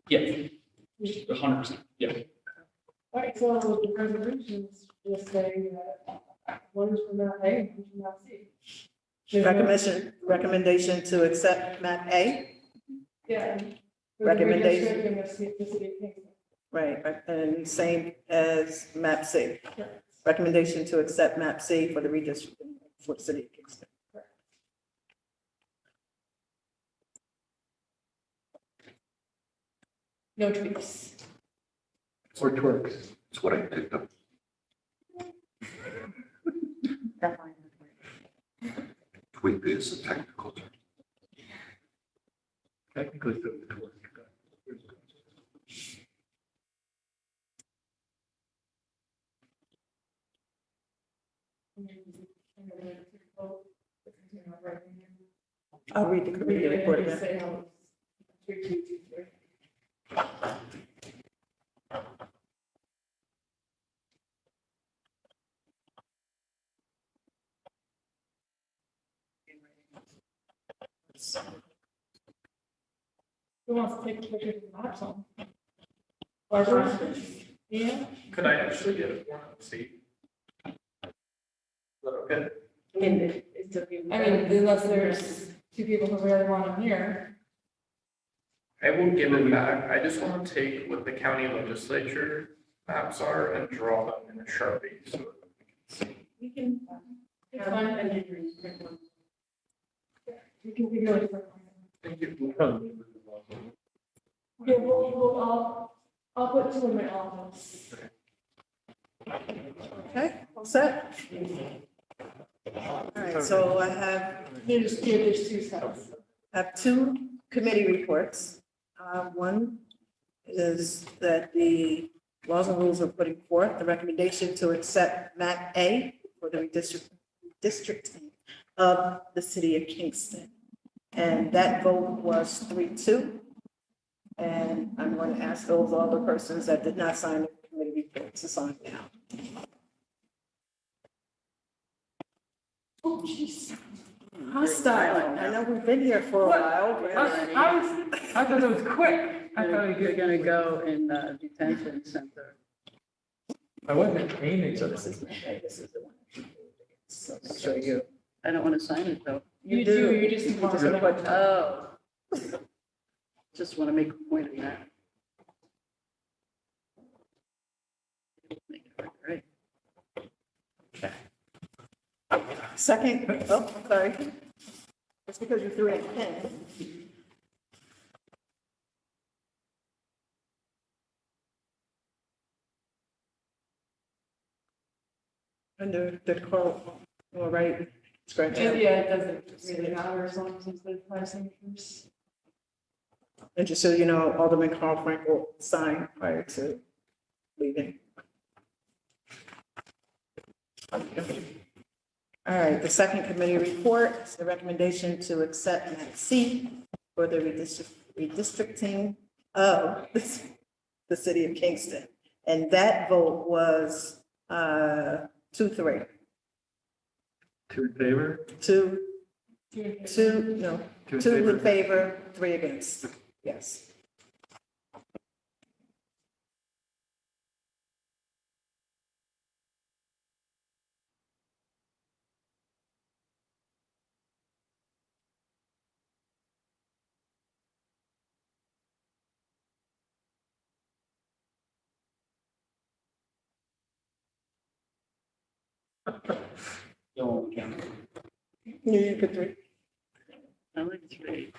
Yeah, 100%, yeah. All right, so the resolutions just say that one is from map A, and one is from map C. There's no- Recommendation to accept map A, Yeah. For the Recommendation. redistricting of the city of Kingston. right, and same as map C. Correct. Recommendation to accept map C for the redistricting for the city of Kingston. No tweaks. Or twerks. That's what I picked up. Definitely. Tweak is a technical term. Technically, so the twerk. I'll read the committee report again. Say how it's 3, 2, 2, 3. Who wants to take a picture of the maps on? Barbara? Yeah? Could I actually get a form of seat? Is that okay? I mean, unless there's two people who really want them here. I will give it back. I just want to take what the county legislature maps are and draw them in a Sharpie, so. We can. It's fine, and then we can figure it out. Thank you. Okay, I'll put two in my office. Okay, all set? All right, so I have There's two sets. two committee reports. One is that the laws and rules are putting forth the recommendation to accept map A for the districting of the city of Kingston. And that vote was 3-2. And I'm going to ask those other persons that did not sign the committee report to sign now. Oh, jeez. Hostile. I know we've been here for a while. I thought it was quick. I thought you You're could. gonna go in the detention center. I wasn't aiming, So so this is the one. So I'll show you. I don't want to sign it though. You do, you just. Oh. Just want to make a point of that. Make it right. Second, oh, I'm sorry. It's because you threw in a pen. Under the call, all right, scratch Yeah, out. it doesn't really matter as long as it's the five signatures. And just so you know, Alderman Carl Frank will sign prior to leaving. All right, the second committee report is the recommendation to accept map C for the redistricting of the city of Kingston. And that vote was 2-3. 2 in favor? Two in in favor, 3 against. Yes. Don't count. You could 3. I like 3.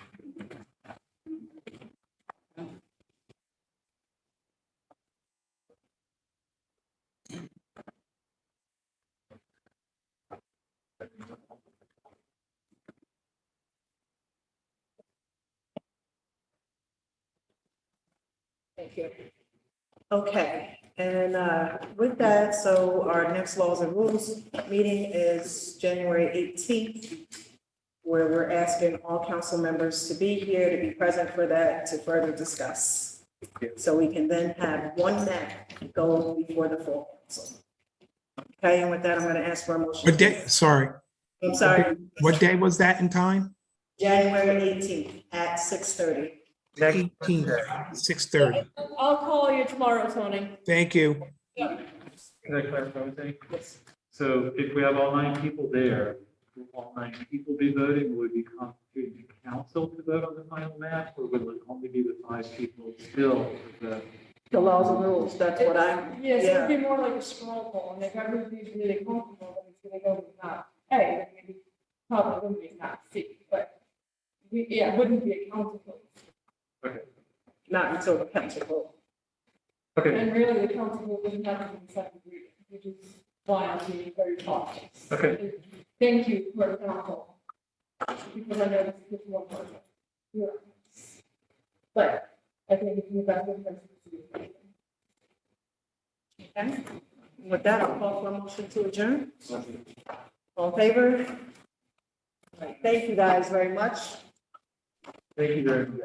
Thank you. Okay, and with that, so our next laws and rules meeting is January 18th, where we're asking all council members to be here, to be present for that, to further discuss. So we can then have one map go before the full council. Okay, and with that, I'm going to ask for a motion. What day, sorry, I'm sorry, what day was that in time? January 18th at 6:30. 18, 6:30. I'll call you tomorrow, Tony. Thank you. Yeah. Can I clarify one thing? So if we have all 9 people there, will all 9 people be voting? Would we constitute the council to vote on the final map? Or would it only be the 5 people still to vote? The laws and rules, that's what I'm, Yes, yeah. it'd be more like a straw poll, and if everybody's really comfortable, then it's gonna go with not A, then maybe probably wouldn't be not C, but it wouldn't be a council vote. Not until the council vote. Okay, And really, the council vote doesn't have to be second reading, which is why I'm being very cautious. okay. Thank you for council. Because I know this is one person. Yeah. But I think it's in the best interest of the city. Okay. With that, I'll call for a motion to adjourn. All in favor? Thank you guys very much. Thank you very much.